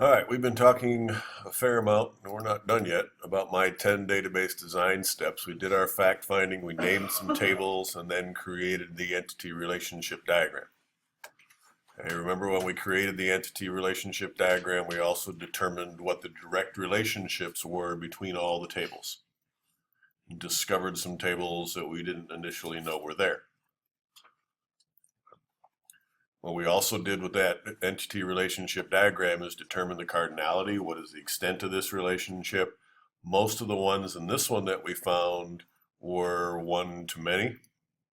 All right, we've been talking a fair amount, and we're not done yet, about my 10 database design steps. We did our fact finding, we named some tables, and then created the entity relationship diagram. Okay, remember when we created the entity relationship diagram, we also determined what the direct relationships were between all the tables. We discovered some tables that we didn't initially know were there. What we also did with that entity relationship diagram is determine the cardinality. What is the extent of this relationship? Most of the ones in this one that we found were one-to-many.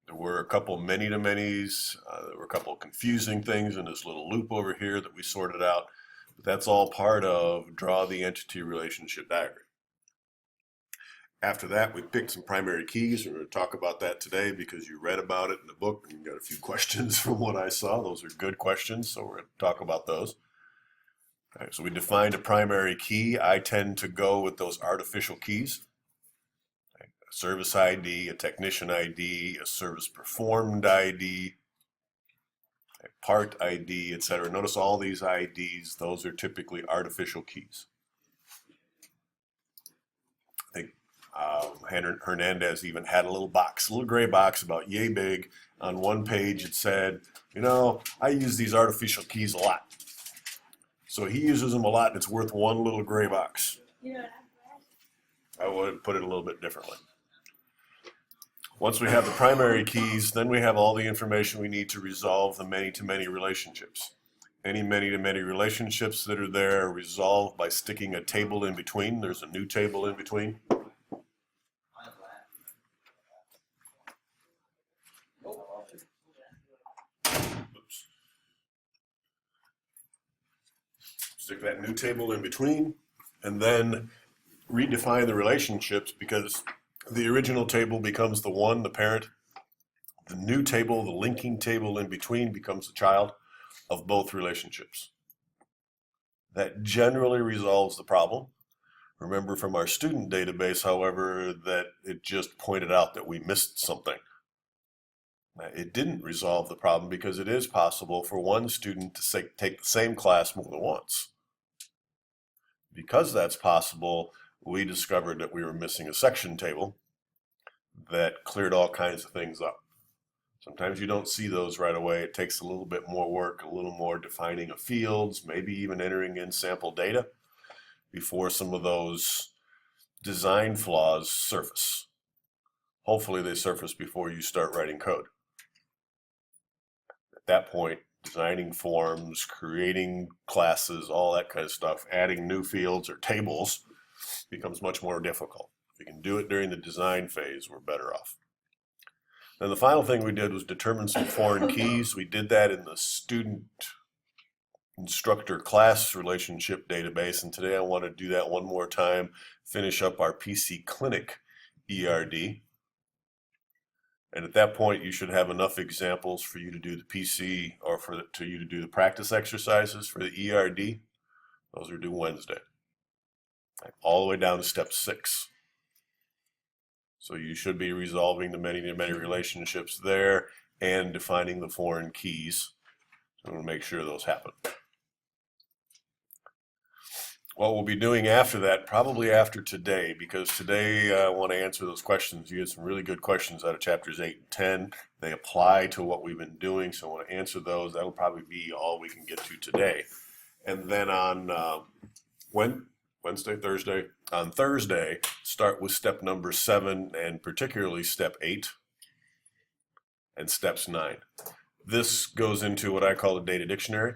There were a couple many-to-manys. There were a couple confusing things in this little loop over here that we sorted out. But that's all part of draw the entity relationship diagram. After that, we picked some primary keys. We're going to talk about that today because you read about it in the book and you got a few questions from what I saw. Those are good questions, so we're going to talk about those. All right, so we defined a primary key. I tend to go with those artificial keys. A service ID, a technician ID, a service performed ID, a part ID, etc. Notice all these IDs, those are typically artificial keys. Hernandez even had a little box, a little gray box about yay big. On one page it said, you know, I use these artificial keys a lot. So he uses them a lot and it's worth one little gray box. I would put it a little bit differently. Once we have the primary keys, then we have all the information we need to resolve the many-to-many relationships. Any many-to-many relationships that are there are resolved by sticking a table in between. There's a new table in between. Stick that new table in between, and then redefine the relationships because the original table becomes the one, the parent. The new table, the linking table in between, becomes the child of both relationships. That generally resolves the problem. Remember from our student database, however, that it just pointed out that we missed something. It didn't resolve the problem because it is possible for one student to take the same class more than once. Because that's possible, we discovered that we were missing a section table that cleared all kinds of things up. Sometimes you don't see those right away. It takes a little bit more work, a little more defining of fields, maybe even entering in sample data before some of those design flaws surface. Hopefully they surface before you start writing code. At that point, designing forms, creating classes, all that kind of stuff, adding new fields or tables becomes much more difficult. If we can do it during the design phase, we're better off. Then the final thing we did was determine some foreign keys. We did that in the student instructor class relationship database, and today I want to do that one more time, finish up our PC Clinic ERD. And at that point, you should have enough examples for you to do the PC or for you to do the practice exercises for the ERD. Those are due Wednesday. All the way down to step 6. So you should be resolving the many-to-many relationships there and defining the foreign keys. So I'm going to make sure those happen. What we'll be doing after that, probably after today, because today I want to answer those questions. You had some really good questions out of chapters 8 and 10. They apply to what we've been doing, so I want to answer those. That'll probably be all we can get to today. And then on on Thursday, start with step number 7 and particularly step 8 and steps 9. This goes into what I call the data dictionary.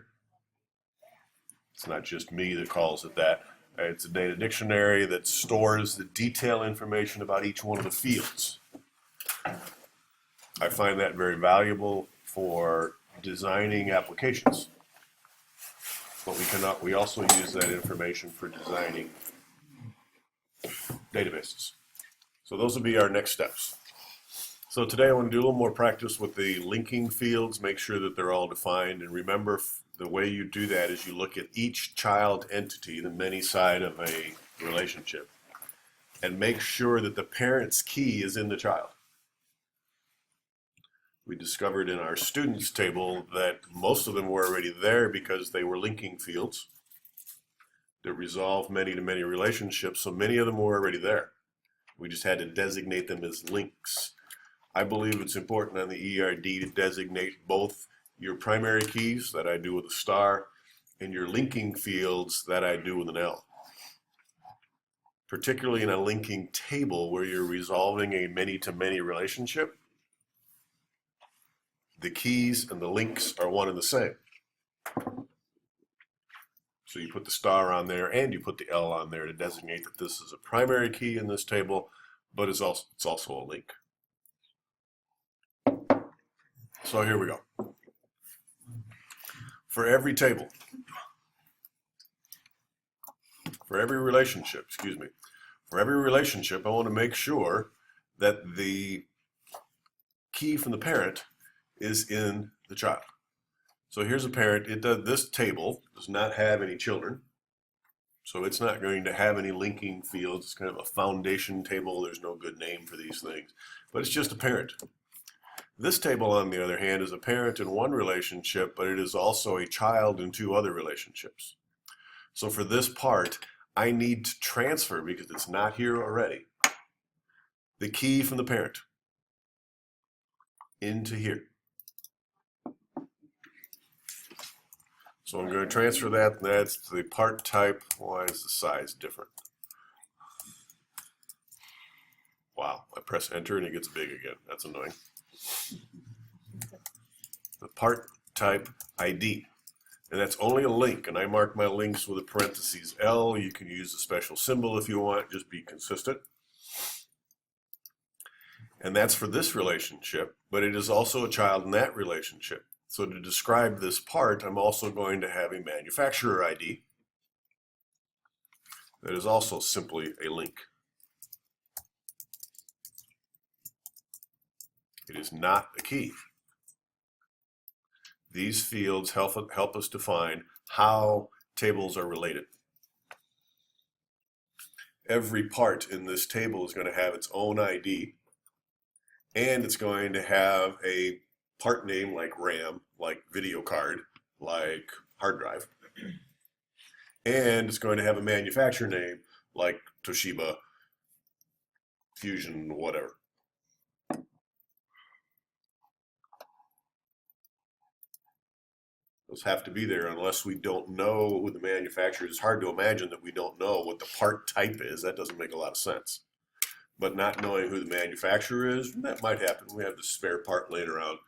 It's not just me that calls it that. It's a data dictionary that stores the detailed information about each one of the fields. I find that very valuable for designing applications. But we also use that information for designing databases. So those will be our next steps. So today I want to do a little more practice with the linking fields, make sure that they're all defined, and remember the way you do that is you look at each child entity, the many side of a relationship, and make sure that the parent's key is in the child. We discovered in our students table that most of them were already there because they were linking fields. that resolve many-to-many relationships, so many of them were already there. We just had to designate them as links. I believe it's important on the ERD to designate both your primary keys that I do with a star and your linking fields that I do with an L. Particularly in a linking table where you're resolving a many-to-many relationship, the keys and the links are one and the same. So you put the star on there and you put the L on there to designate that this is a primary key in this table, but it's also a link. So here we go. For every table, for every relationship, I want to make sure that the key from the parent is in the child. So here's a parent. This table does not have any children, so it's not going to have any linking fields. It's kind of a foundation table. There's no good name for these things, but it's just a parent. This table, on the other hand, is a parent in one relationship, but it is also a child in two other relationships. So for this part, I need to transfer, because it's not here already, the key from the parent into here. So I'm going to transfer that. That's the part type. Why is the size different? Wow, I press enter and it gets big again. That's annoying. The part type ID. And that's only a link, and I mark my links with a parentheses L. You can use a special symbol if you want, just be consistent. And that's for this relationship, but it is also a child in that relationship. So to describe this part, I'm also going to have a manufacturer ID that is also simply a link. It is not a key. These fields help us define how tables are related. Every part in this table is going to have its own ID, and it's going to have a part name like RAM, like video card, like hard drive, and it's going to have a manufacturer name like Toshiba, Fusion, whatever. Those have to be there unless we don't know who the manufacturer is. It's hard to imagine that we don't know what the part type is. That doesn't make a lot of sense. But not knowing who the manufacturer is, that might happen. We have the spare part laying around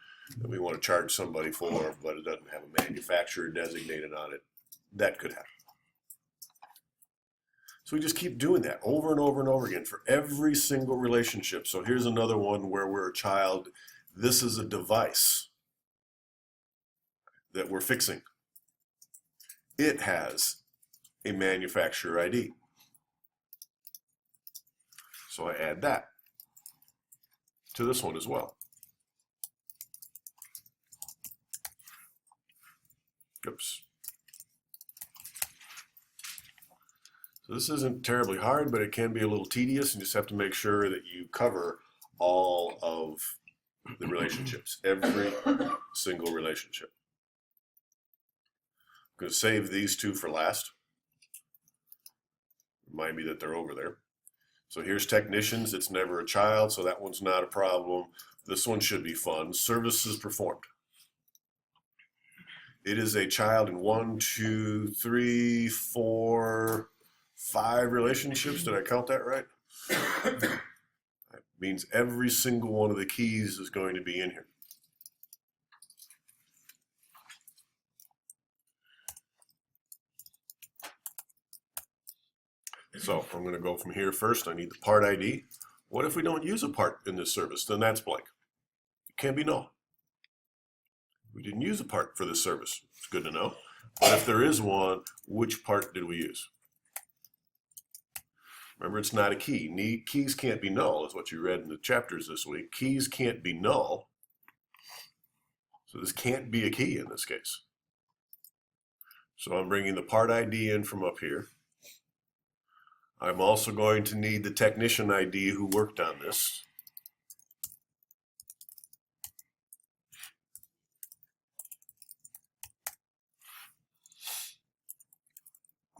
that we want to charge somebody for, but it doesn't have a manufacturer designated on it. That could happen. So we just keep doing that over and over and over again for every single relationship. So here's another one where we're a child. This is a device that we're fixing. It has a manufacturer ID. So I add that to this one as well. Oops. So this isn't terribly hard, but it can be a little tedious, and you just have to make sure that you cover all of the relationships, every single relationship. I'm going to save these two for last. Remind me that they're over there. So here's technicians. It's never a child, so that one's not a problem. This one should be fun. Services performed. It is a child in 1, 2, 3, 4, 5 relationships. Did I count that right? That means every single one of the keys is going to be in here. So I'm going to go from here first. I need the part ID. What if we don't use a part in this service? Then that's blank. It can be null. We didn't use a part for this service. It's good to know. But if there is one, which part did we use? Remember, it's not a key. Keys can't be null, is what you read in the chapters this week. Keys can't be null. So this can't be a key in this case. So I'm bringing the part ID in from up here. I'm also going to need the technician ID who worked on this.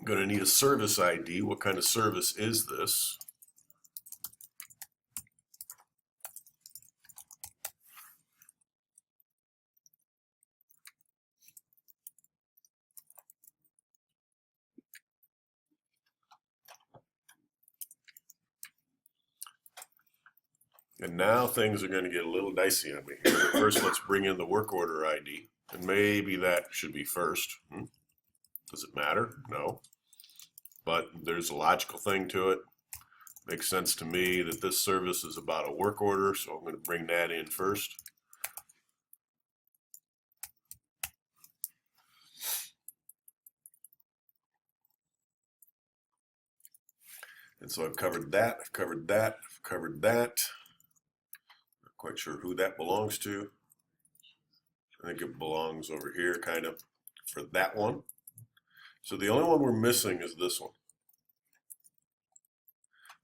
I'm going to need a service ID. What kind of service is this? And now things are going to get a little dicey on me here. First, let's bring in the work order ID. And maybe that should be first. Does it matter? No. But there's a logical thing to it. Makes sense to me that this service is about a work order, so I'm going to bring that in first. And so I've covered that, I've covered that, I've covered that. Not quite sure who that belongs to. I think it belongs over here kind of for that one. So the only one we're missing is this one.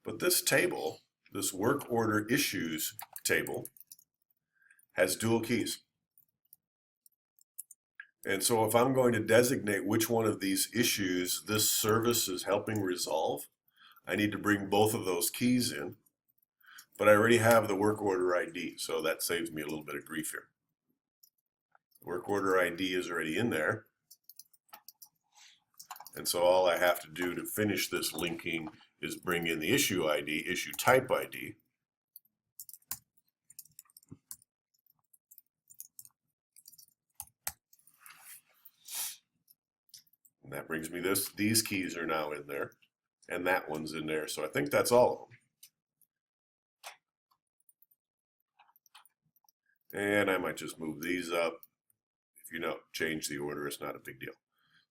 But this table, this work order issues table, has dual keys. And so if I'm going to designate which one of these issues this service is helping resolve, I need to bring both of those keys in. But I already have the work order ID, so that saves me a little bit of grief here. Work order ID is already in there. And so all I have to do to finish this linking is bring in the issue ID, issue type ID. And that brings me this. These keys are now in there, and that one's in there. So I think that's all of them. And I might just move these up. If you know, change the order, it's not a big deal.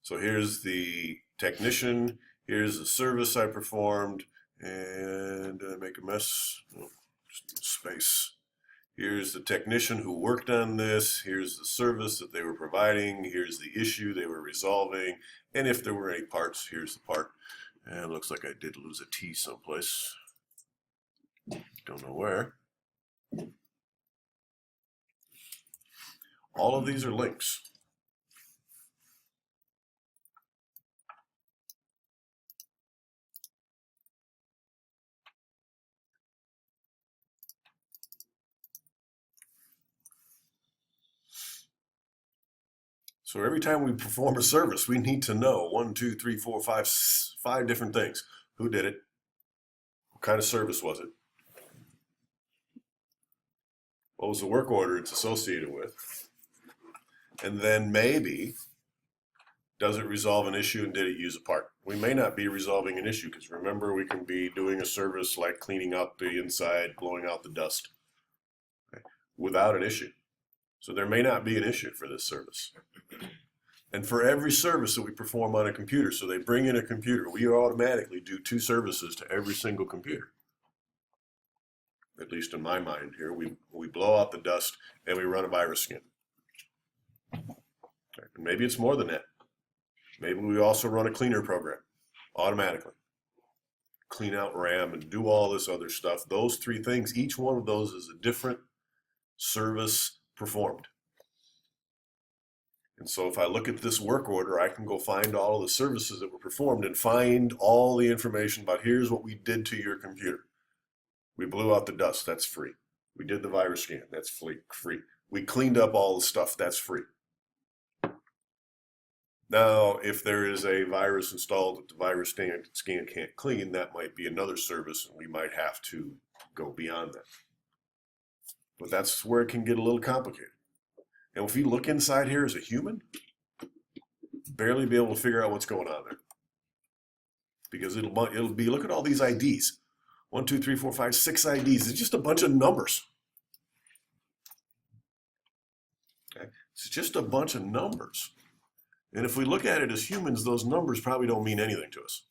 So here's the technician, here's the service I performed, and did I make a mess? No, just space. Here's the technician who worked on this, here's the service that they were providing, here's the issue they were resolving, and if there were any parts, here's the part. And it looks like I did lose a T someplace. Don't know where. All of these are links. So every time we perform a service, we need to know 1, 2, 3, 4, 5 different things. Who did it? What kind of service was it? What was the work order it's associated with? And then maybe, does it resolve an issue and did it use a part? We may not be resolving an issue because remember we can be doing a service like cleaning up the inside, blowing out the dust, okay, without an issue. So there may not be an issue for this service. And for every service that we perform on a computer, so they bring in a computer, we automatically do 2 services to every single computer. At least in my mind here, we blow out the dust and we run a virus scan. Okay. And maybe it's more than that. Maybe we also run a cleaner program automatically. Clean out RAM and do all this other stuff. Those 3 things, each one of those is a different service performed. And so if I look at this work order, I can go find all of the services that were performed and find all the information about here's what we did to your computer. We blew out the dust, that's free. We did the virus scan, that's free. We cleaned up all the stuff, that's free. Now, if there is a virus installed that the virus scan can't clean, that might be another service and we might have to go beyond that. But that's where it can get a little complicated. And if you look inside here as a human, barely be able to figure out what's going on there. Because it'll be, look at all these IDs. 1, 2, 3, 4, 5, 6 IDs. It's just a bunch of numbers. Okay? It's just a bunch of numbers. And if we look at it as humans, those numbers probably don't mean anything to us.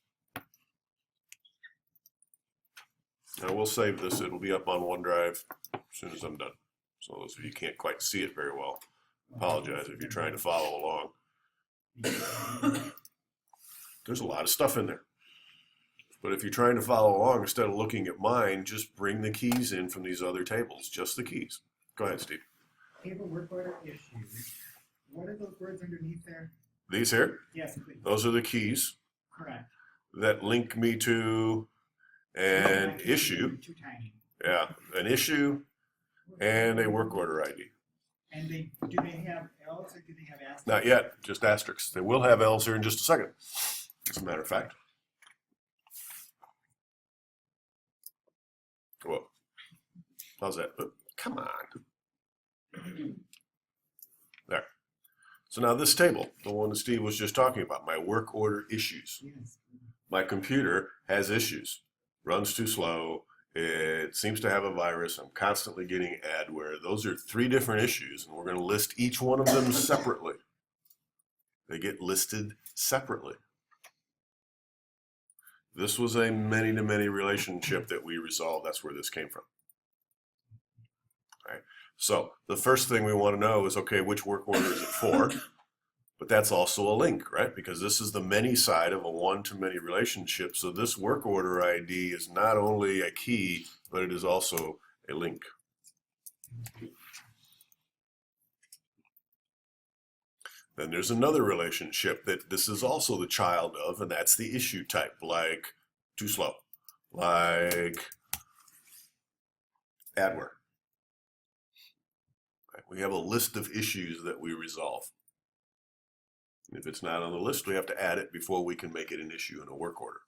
Now we'll save this. It'll be up on OneDrive as soon as I'm done. So those of you can't quite see it very well, apologize if you're trying to follow along. There's a lot of stuff in there. But if you're trying to follow along, instead of looking at mine, just bring the keys in from these other tables, just the keys. Go ahead, Steve. Table work order issues. What are those words underneath there? These here? Yes, please. Those are the keys. Correct. that link me to an issue. Too tiny. Yeah, an issue and a work order ID. And do they have L's or do they have asterisks? Not yet, just asterisks. They will have L's here in just a second, as a matter of fact. Whoa. How's that? Come on. There. So now this table, the one that Steve was just talking about, my work order issues. Yes. My computer has issues, runs too slow, it seems to have a virus, I'm constantly getting adware. Those are 3 different issues, and we're going to list each one of them separately. They get listed separately. This was a many-to-many relationship that we resolved. That's where this came from. All right. So the first thing we want to know is, okay, which work order is it for? But that's also a link, right? Because this is the many side of a one-to-many relationship. So this work order ID is not only a key, but it is also a link. Then there's another relationship that this is also the child of, and that's the issue type, like too slow, like adware. Right? We have a list of issues that we resolve. If it's not on the list, we have to add it before we can make it an issue in a work order.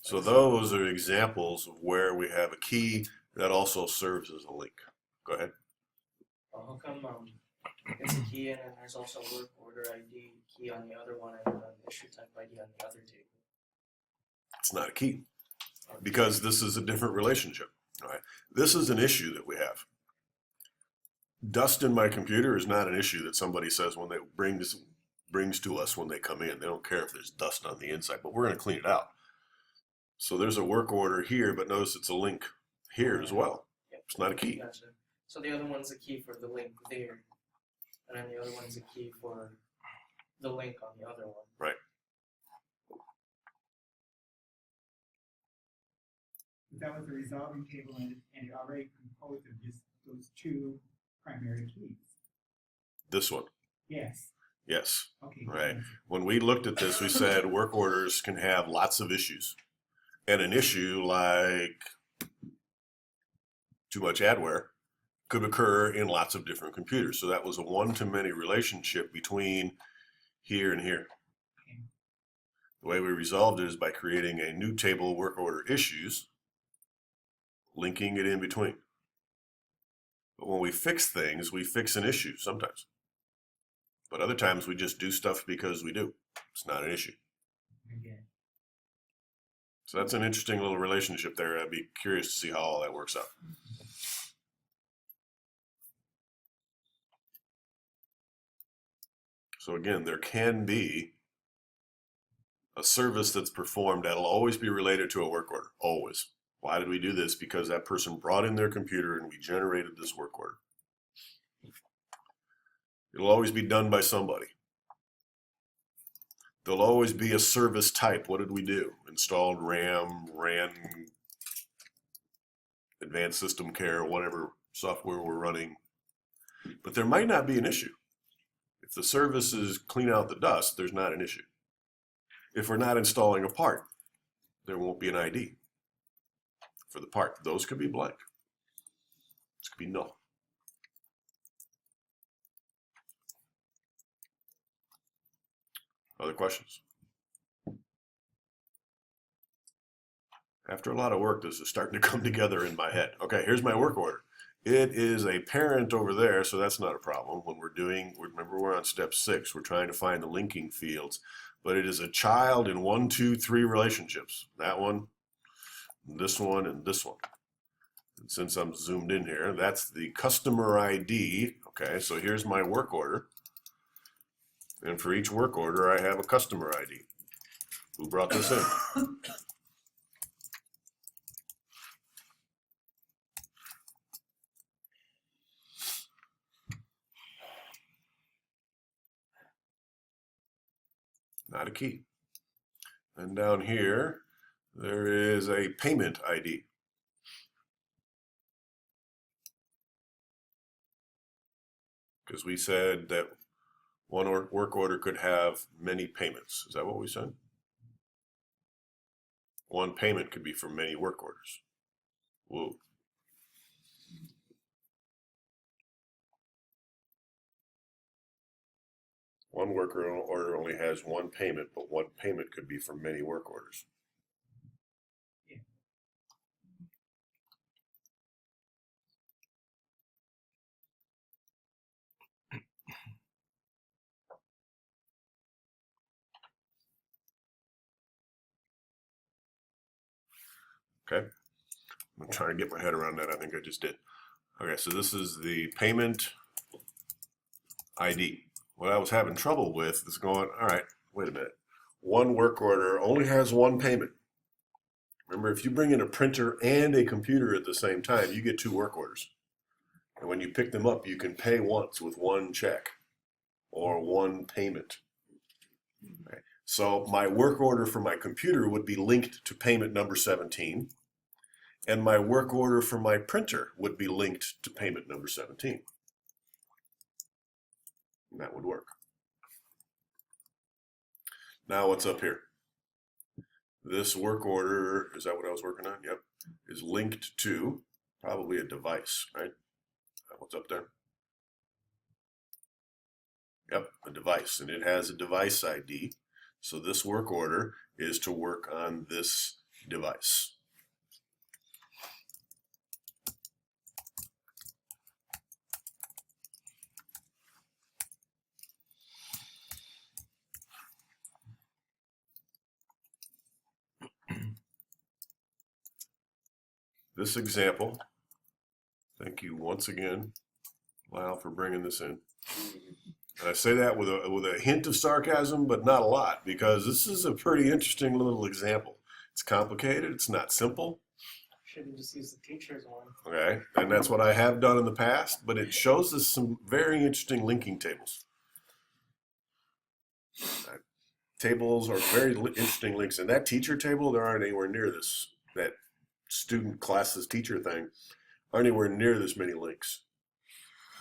So those are examples of where we have a key that also serves as a link. Go ahead. How come it's a key and then there's also work order ID key on the other one and an issue type ID on the other table? It's not a key because this is a different relationship. All right. This is an issue that we have. Dust in my computer is not an issue that somebody says when they brings to us when they come in. They don't care if there's dust on the inside, but we're going to clean it out. So there's a work order here, but notice it's a link here as well. Yep. It's not a key. Gotcha. So the other one's a key for the link there, and then the other one's a key for the link on the other one. Right. That was a resolving table and it already composed of just those 2 primary keys. This one. Yes. Yes. Okay. Right. When we looked at this, we said work orders can have lots of issues. And an issue like too much adware could occur in lots of different computers. So that was a one-to-many relationship between here and here. Okay. The way we resolved it is by creating a new table, work order issues, linking it in between. But when we fix things, we fix an issue sometimes. But other times we just do stuff because we do. It's not an issue. Okay. So that's an interesting little relationship there. I'd be curious to see how all that works out. So again, there can be a service that's performed that'll always be related to a work order, always. Why did we do this? Because that person brought in their computer and we generated this work order. It'll always be done by somebody. There'll always be a service type. What did we do? Installed RAM, ran advanced system care, whatever software we're running. But there might not be an issue. If the services clean out the dust, there's not an issue. If we're not installing a part, there won't be an ID for the part. Those could be blank. This could be null. Other questions? After a lot of work, this is starting to come together in my head. Okay, here's my work order. It is a parent over there, so that's not a problem. When we're doing, remember we're on step 6, we're trying to find the linking fields, but it is a child in 1, 2, 3 relationships. That one, this one, and this one. And since I'm zoomed in here, that's the customer ID. Okay, so here's my work order. And for each work order, I have a customer ID. Who brought this in? Not a key. And down here, there is a payment ID. Because we said that one work order could have many payments. Is that what we said? One payment could be for many work orders. Whoa. One work order only has one payment, but one payment could be for many work orders. Okay. I'm trying to get my head around that. I think I just did. Okay, so this is the payment ID. What I was having trouble with is going, all right, wait a minute. One work order only has one payment. Remember, if you bring in a printer and a computer at the same time, you get two work orders. And when you pick them up, you can pay once with one check or one payment. Okay. So my work order for my computer would be linked to payment number 17, and my work order for my printer would be linked to payment number 17. And that would work. Now what's up here? This work order, is that what I was working on? Yep. Is linked to probably a device, right? What's up there? Yep, a device, and it has a device ID. So this work order is to work on this device. This example, thank you once again, Lyle, for bringing this in. And I say that with a hint of sarcasm, but not a lot, because this is a pretty interesting little example. It's complicated, it's not simple. Should have just used the teacher's one. Okay, and that's what I have done in the past, but it shows us some very interesting linking tables. Tables are very interesting links, and that teacher table, there aren't anywhere near this. That student classes teacher thing aren't anywhere near this many links.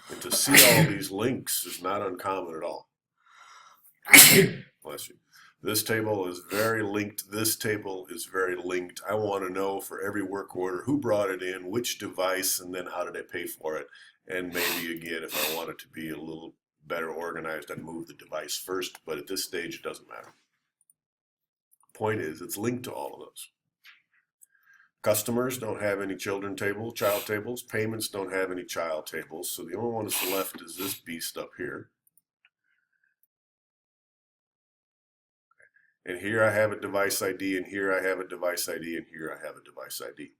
And to see all these links is not uncommon at all. Bless you. This table is very linked. This table is very linked. I want to know for every work order who brought it in, which device, and then how did I pay for it. And maybe, again, if I want it to be a little better organized, I'd move the device first. But at this stage, it doesn't matter. Point is, it's linked to all of those. Customers don't have any child tables. Payments don't have any child tables. So the only one that's left is this beast up here. And here I have a device ID, and here I have a device ID, and here I have a device ID.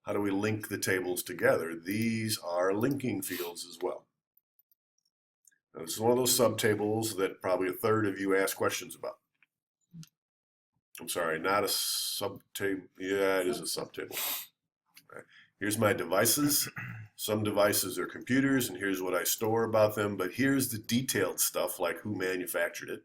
How do we link the tables together? These are linking fields as well. Now, this is one of those subtables that probably a third of you ask questions about. I'm sorry, not a subtable. Yeah, it is a subtable. Okay. Here's my devices. Some devices are computers, and here's what I store about them. But here's the detailed stuff, like who manufactured it.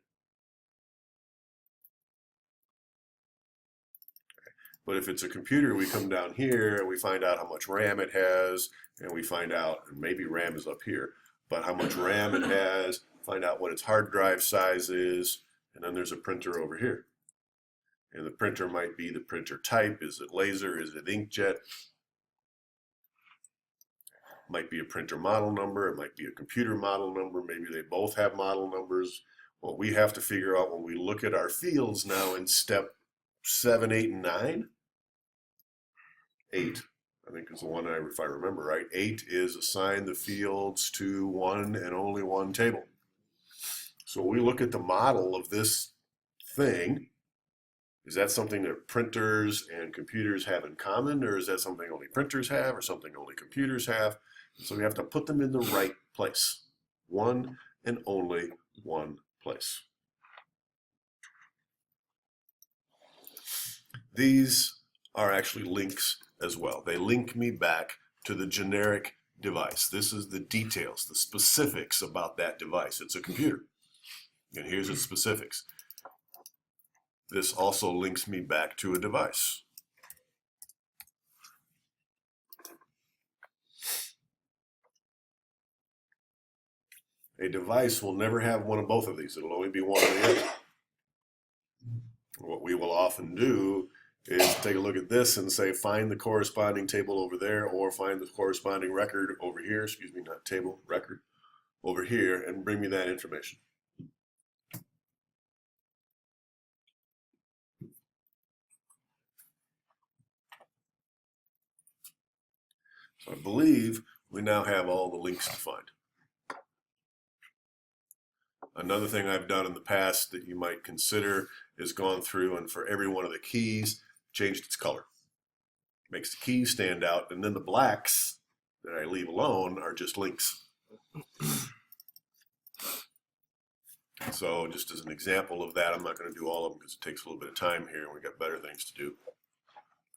Okay. But if it's a computer, we come down here and we find out how much RAM it has, and we find out, and maybe RAM is up here, but how much RAM it has, find out what its hard drive size is, and then there's a printer over here. And the printer might be the printer type. Is it laser? Is it inkjet? Might be a printer model number. It might be a computer model number. Maybe they both have model numbers. What we have to figure out when we look at our fields now in step 7, 8, and 9. 8, I think is the one, if I remember right. 8 is assign the fields to one and only one table. So we look at the model of this thing. Is that something that printers and computers have in common, or is that something only printers have, or something only computers have? So we have to put them in the right place. One and only one place. These are actually links as well. They link me back to the generic device. This is the details, the specifics about that device. It's a computer. And here's its specifics. This also links me back to a device. A device will never have one of both of these. It'll only be one or the other. What we will often do is take a look at this and say, find the corresponding table over there, or find the corresponding record over here, excuse me, not table, record, over here, and bring me that information. So I believe we now have all the links defined. Another thing I've done in the past that you might consider is gone through and for every one of the keys, changed its color. Makes the keys stand out, and then the blacks that I leave alone are just links. So just as an example of that, I'm not going to do all of them because it takes a little bit of time here and we've got better things to do.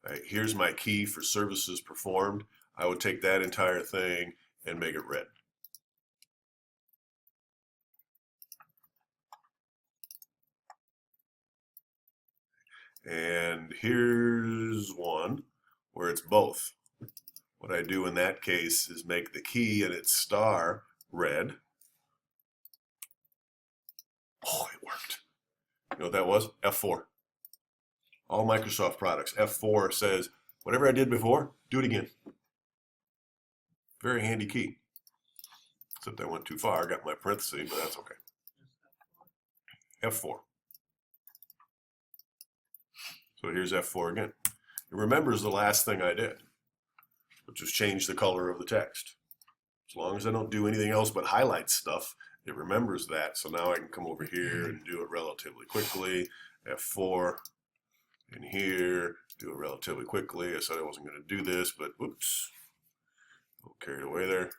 All right, here's my key for services performed. I would take that entire thing and make it red. And here's one where it's both. What I do in that case is make the key and its star red. Oh, it worked. You know what that was? F4. All Microsoft products. F4 says, whatever I did before, do it again. Very handy key. Except I went too far. I got my parenthesis, but that's okay. F4. So here's F4 again. It remembers the last thing I did, which was change the color of the text. As long as I don't do anything else but highlight stuff, it remembers that. So now I can come over here and do it relatively quickly. F4, and here, do it relatively quickly. I said I wasn't going to do this, but oops, a little carried away there.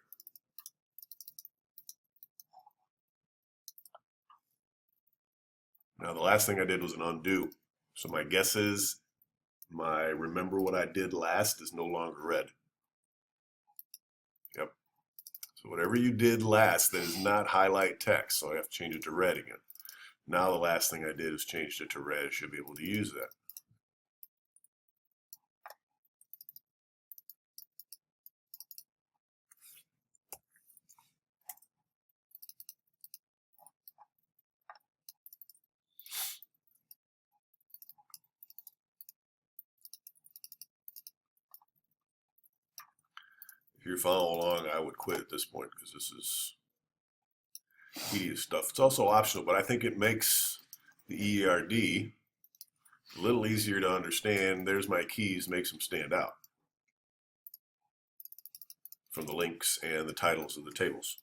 Now the last thing I did was an undo. So my guess is my remember what I did last is no longer red. Yep. So whatever you did last that is not highlight text, so I have to change it to red again. Now the last thing I did is changed it to red. I should be able to use that. If you're following along, I would quit at this point because this is tedious stuff. It's also optional, but I think it makes the ERD a little easier to understand. There's my keys, makes them stand out from the links and the titles of the tables.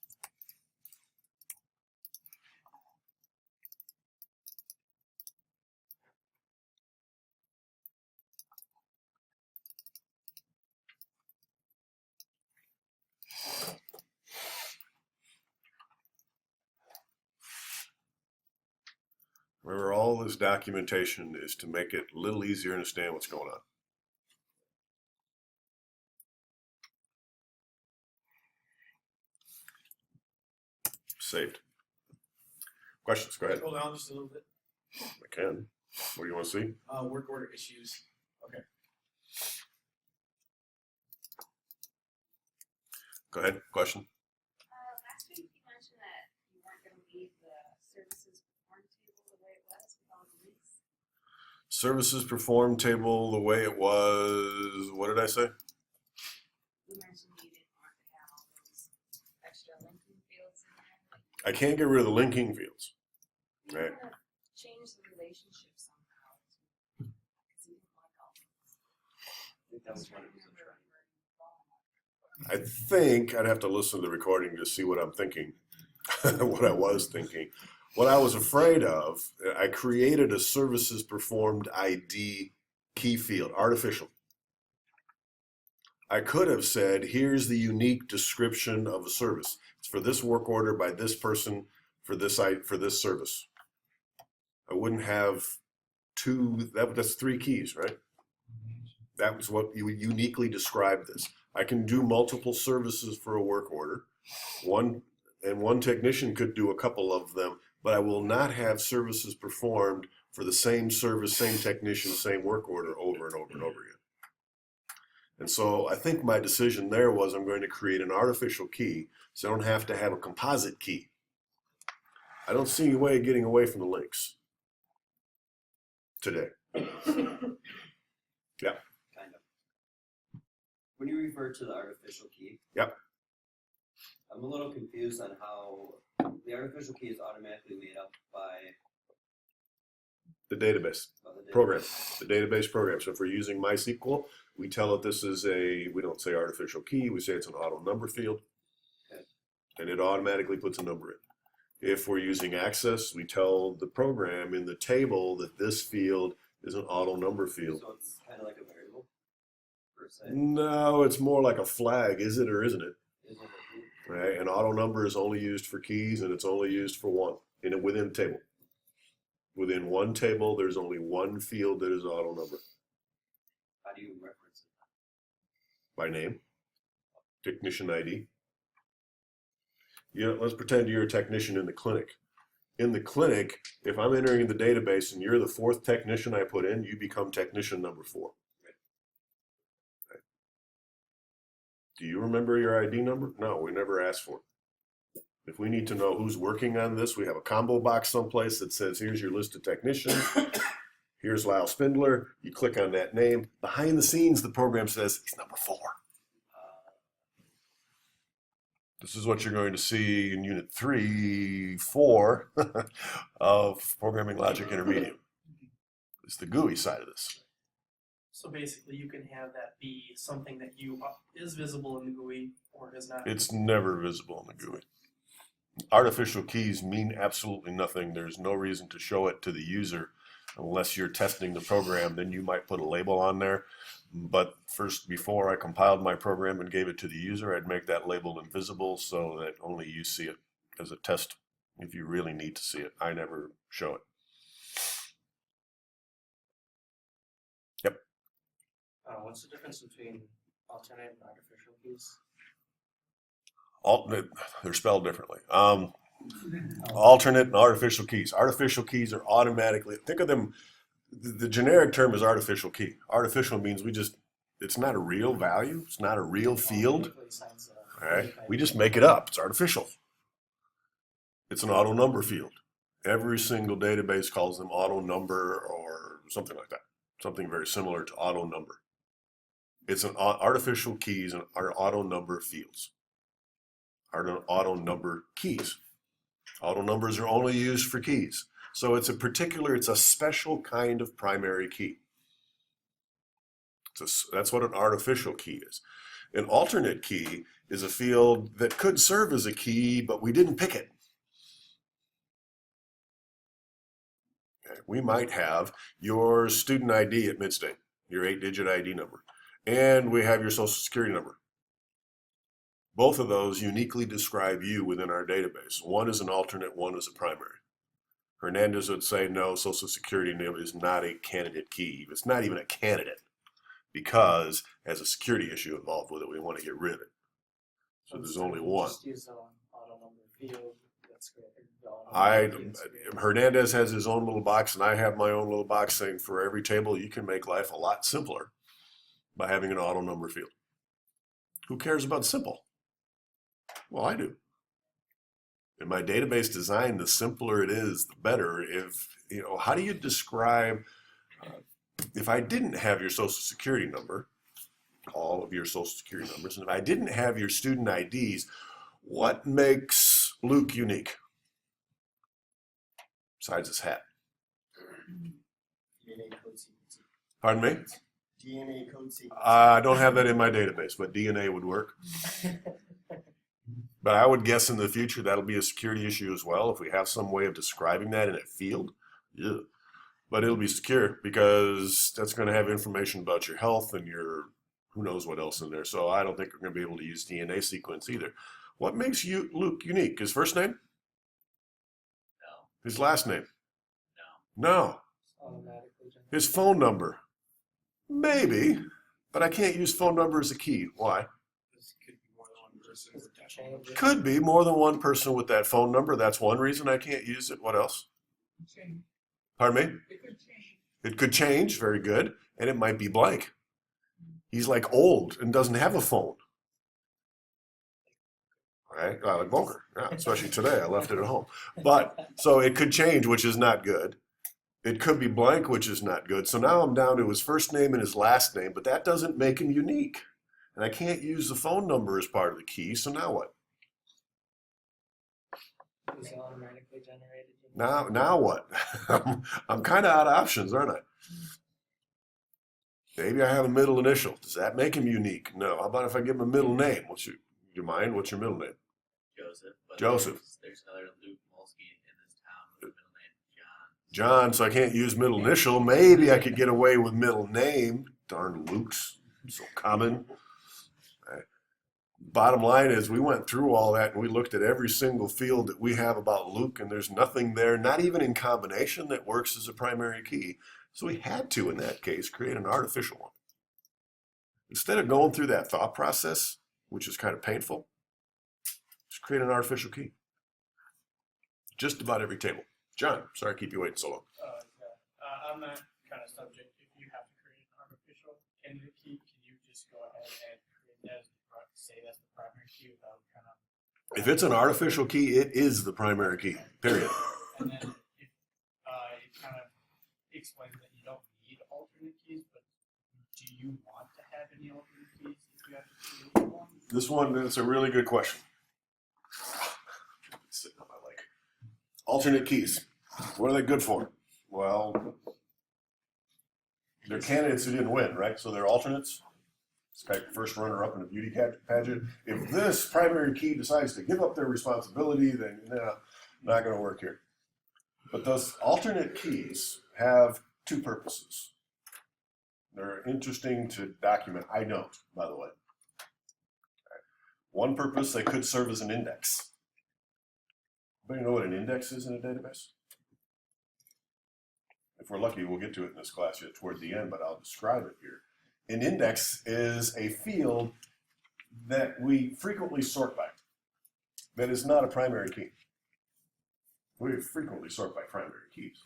Remember, all this documentation is to make it a little easier to understand what's going on. Saved. Questions? Go ahead. Hold on just a little bit. I can. What do you want to see? Work order issues. Okay. Go ahead. Question? Last week you mentioned that you weren't going to leave the services performed table the way it was with all the links. Services performed table the way it was. What did I say? You mentioned you didn't want to have all those extra linking fields in there. I can't get rid of the linking fields. You Right. want to change the relationship somehow. Because you didn't like all those. I think that was what it was. I think I'd have to listen to the recording to see what I'm thinking, what I was thinking. What I was afraid of, I created a services performed ID key field, artificial. I could have said, here's the unique description of a service. It's for this work order by this person for this service. I wouldn't have that's 3 keys, right? That was what you would uniquely describe this. I can do multiple services for a work order. One technician could do a couple of them, but I will not have services performed for the same service, same technician, same work order over and over and over again. And so I think my decision there was I'm going to create an artificial key so I don't have to have a composite key. I don't see any way of getting away from the links. today. Kind of. When you refer to the artificial key. Yep. I'm a little confused on how the artificial key is automatically made up by The database the program, the database program. So if we're using MySQL, we tell it this is we don't say artificial key, we say it's an auto number field. Okay. And it automatically puts a number in. If we're using Access, we tell the program in the table that this field is an auto number field. So it's kind of like a variable, per se. No, it's more like a flag, is it or isn't it? Is it a Right? An auto number is only used for keys and it's only used for one within a table. Within one table, there's only one field that is auto number how do you reference it? by name, technician ID. Let's pretend you're a technician in the clinic. In the clinic, if I'm entering the database and you're the 4th technician I put in, you become technician number 4. Okay. Do you remember your ID number? No, we never asked for it. If we need to know who's working on this, we have a combo box someplace that says, here's your list of technicians. Here's Lyle Spindler. You click on that name. Behind the scenes, the program says, he's number 4. This is what you're going to see in Unit 3, 4 of Programming Logic Intermediate. It's the GUI side of this. So basically, you can have that be something that is visible in the GUI or is not. It's never visible in the GUI. Artificial keys mean absolutely nothing. There's no reason to show it to the user unless you're testing the program. Then you might put a label on there. But first, before I compiled my program and gave it to the user, I'd make that label invisible so that only you see it as a test if you really need to see it. I never show it. Yep. What's the difference between alternate and artificial keys? They're spelled differently. Alternate and artificial keys. Artificial keys are automatically, think of them, the generic term is artificial key. Artificial means it's not a real value. It's not a real field. All right. We just make it up. It's artificial. It's an auto number field. Every single database calls them auto number or something like that. Something very similar to auto number. It's an artificial keys and are auto number fields. Auto number keys. Auto numbers are only used for keys. So it's a special kind of primary key. That's what an artificial key is. An alternate key is a field that could serve as a key, but we didn't pick it. Okay. We might have your student ID at Midstate, your 8-digit ID number, and we have your social security number. Both of those uniquely describe you within our database. One is an alternate, one is a primary. Hernandez would say, no, social security number is not a candidate key. It's not even a candidate because it has a security issue involved with it. We want to get rid of it. So there's only one. Just use the auto number field. That's great. Hernandez has his own little box and I have my own little box saying for every table you can make life a lot simpler by having an auto number field. Who cares about simple? Well, I do. In my database design, the simpler it is, the better. How do you describe, if I didn't have your social security number, all of your social security numbers, and if I didn't have your student IDs, what makes Luke unique? Besides his hat. DNA code sequencing. Pardon me? DNA code sequencing. I don't have that in my database, but DNA would work. But I would guess in the future that'll be a security issue as well if we have some way of describing that in a field. Yeah. But it'll be secure because that's going to have information about your health and your who knows what else in there. So I don't think we're going to be able to use DNA sequence either. What makes Luke unique? His first name? No. His last name? No. No. Automatically generated. His phone number? Maybe. But I can't use phone number as a key. Why? This could be more than one person. Does it change it? Could be more than one person with that phone number. That's one reason I can't use it. What else? Change. Pardon me? It could change. It could change. Very good. And it might be blank. He's like old and doesn't have a phone. Right? Like Volker. Yeah, especially today. I left it at home. But so it could change, which is not good. It could be blank, which is not good. So now I'm down to his first name and his last name, but that doesn't make him unique. And I can't use the phone number as part of the key, so now what? Is it automatically generated? Now what? I'm kind of out of options, aren't I? Maybe I have a middle initial. Does that make him unique? No. How about if I give him a middle name? You mind? What's your middle name? Joseph. But Joseph. There's another Luke Molsky in this town with the middle name John, John. so I can't use middle initial. Maybe I could get away with middle name. Darn Luke's, so common. Bottom line is we went through all that and we looked at every single field that we have about Luke, and there's nothing there, not even in combination, that works as a primary key. So we had to, in that case, create an artificial one. Instead of going through that thought process, which is kind of painful, just create an artificial key. Just about every table. John, sorry I keep you waiting so long. On that kind of subject, if you have to create an artificial candidate key, can you just go ahead and create that, say that's the primary key without kind of. If it's an artificial key, it is the primary key, period. And then if, it kind of explains that you don't need alternate keys, but do you want to have any alternate keys if you have to create one? This one is a really good question. Sitting on my leg. Alternate keys. What are they good for? Well, they're candidates who didn't win, right? So they're alternates. It's like first runner-up in a beauty pageant. If this primary key decides to give up their responsibility, then no, not going to work here. But those alternate keys have two purposes. They're interesting to document. I don't, by the way. One purpose, they could serve as an index. Anybody know what an index is in a database? If we're lucky, we'll get to it in this class yet toward the end, but I'll describe it here. An index is a field that we frequently sort by. That is not a primary key. We frequently sort by primary keys.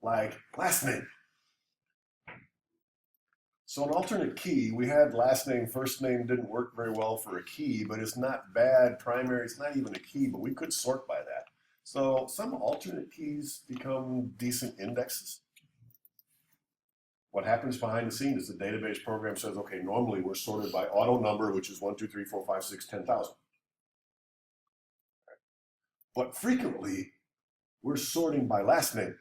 Like last name. So an alternate key, we had last name, first name didn't work very well for a key, but it's not bad primary, it's not even a key, but we could sort by that. So some alternate keys become decent indexes. What happens behind the scenes is the database program says, okay, normally we're sorted by auto number, which is 1, 2, 3, 4, 5, 6, 10,000. But frequently, we're sorting by last name.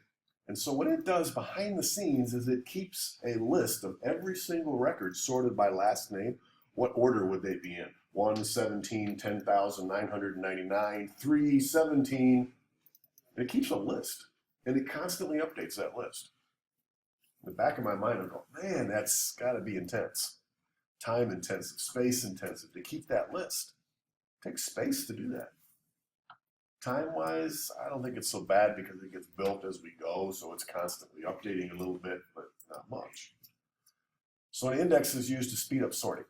And so what it does behind the scenes is it keeps a list of every single record sorted by last name. What order would they be in? 1, 17, 10,999, 3, 17. It keeps a list, and it constantly updates that list. In the back of my mind, I'm going, man, that's got to be intense. Time intensive, space intensive to keep that list. It takes space to do that. Time-wise, I don't think it's so bad because it gets built as we go, so it's constantly updating a little bit, but not much. So an index is used to speed up sorting.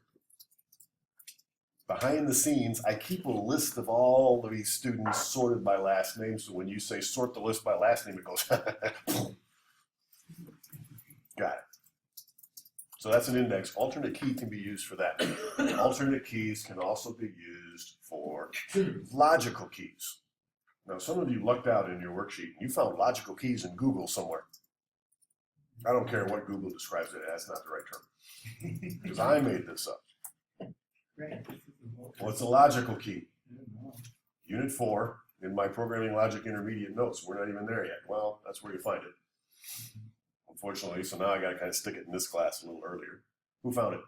Behind the scenes, I keep a list of all of these students sorted by last name, so when you say sort the list by last name, it goes, got it. So that's an index. Alternate key can be used for that. Alternate keys can also be used for logical keys. Now, some of you lucked out in your worksheet. You found logical keys in Google somewhere. I don't care what Google describes it as, not the right term. Because I made this up. Right. What's a logical key? Unit 4 in my programming logic intermediate notes. We're not even there yet. Well, that's where you find it. Unfortunately, so now I got to kind of stick it in this class a little earlier. Who found it?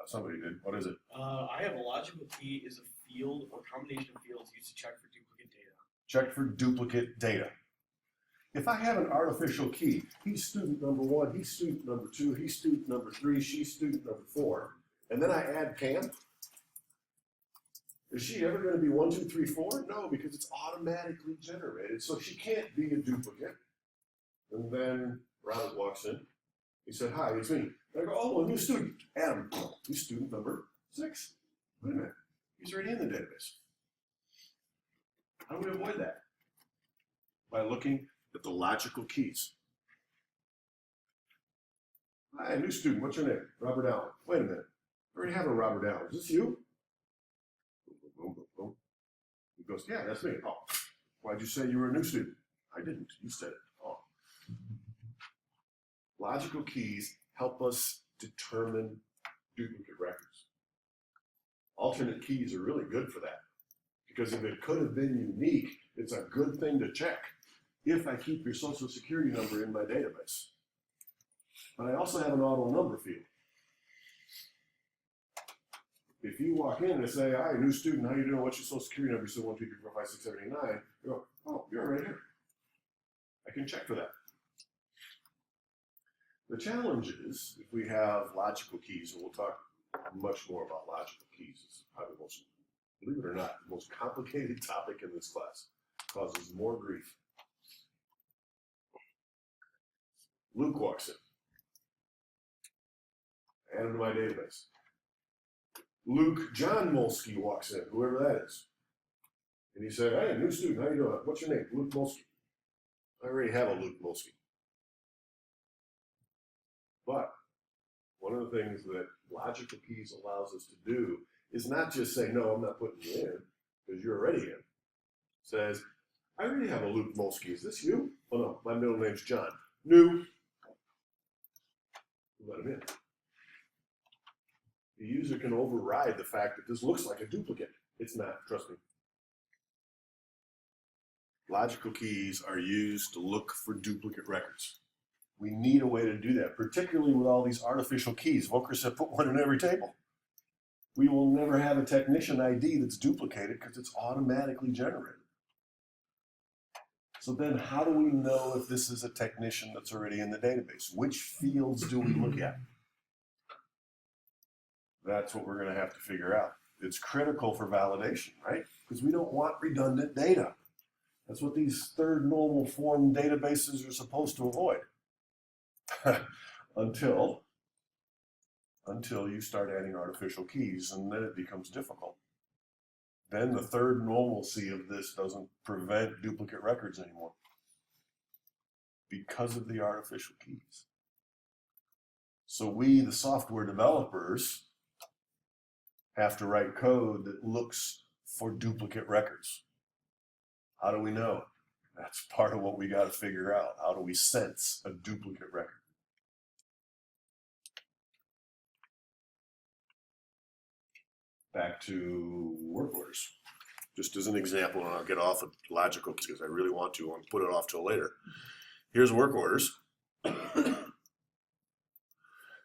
Somebody did. What is it? I have a logical key is a field or combination of fields used to check for duplicate data. Check for duplicate data. If I have an artificial key, he's student number 1, he's student number 2, he's student number 3, she's student number 4, and then I add Pam, is she ever going to be 1, 2, 3, 4? No, because it's automatically generated, so she can't be a duplicate. And then Ronald walks in. He said, hi, it's me. And I go, oh, a new student, Adam. He's student number 6. Wait a minute, he's already in the database. How do we avoid that? By looking at the logical keys. Hi, new student, what's your name? Robert Allen. Wait a minute, I already have a Robert Allen. Is this you? Boom, boom, boom, boom. He goes, yeah, that's me. Oh, why'd you say you were a new student? I didn't, you said it. Oh. Logical keys help us determine duplicate records. Alternate keys are really good for that, because if it could have been unique, it's a good thing to check if I keep your social security number in my database. But I also have an auto number field. If you walk in and say, hi, new student, how you doing? What's your social security number? You say 1, 2, 3, 4, 5, 6, 7, 8, 9. You go, oh, you're right here. I can check for that. The challenge is, if we have logical keys, and we'll talk much more about logical keys, it's probably the most, believe it or not, the most complicated topic in this class. Causes more grief. Luke walks in. Add him to my database. Luke John Molsky walks in, whoever that is. And he said, hey, new student, how you doing? What's your name? Luke Molsky. I already have a Luke Molsky. But one of the things that logical keys allows us to do is not just say, no, I'm not putting you in, because you're already in. It says, I already have a Luke Molsky. Is this you? Oh no, my middle name's John. New. Let him in. The user can override the fact that this looks like a duplicate. It's not, trust me. Logical keys are used to look for duplicate records. We need a way to do that, particularly with all these artificial keys. Volker said put one in every table. We will never have a technician ID that's duplicated because it's automatically generated. So then how do we know if this is a technician that's already in the database? Which fields do we look at? That's what we're going to have to figure out. It's critical for validation, right? Because we don't want redundant data. That's what these third normal form databases are supposed to avoid. until you start adding artificial keys, and then it becomes difficult. Then the third normalcy of this doesn't prevent duplicate records anymore because of the artificial keys. So we, the software developers, have to write code that looks for duplicate records. How do we know? That's part of what we got to figure out. How do we sense a duplicate record? Back to work orders. Just as an example, and I'll get off of logical because I really want to. I'll put it off till later. Here's work orders.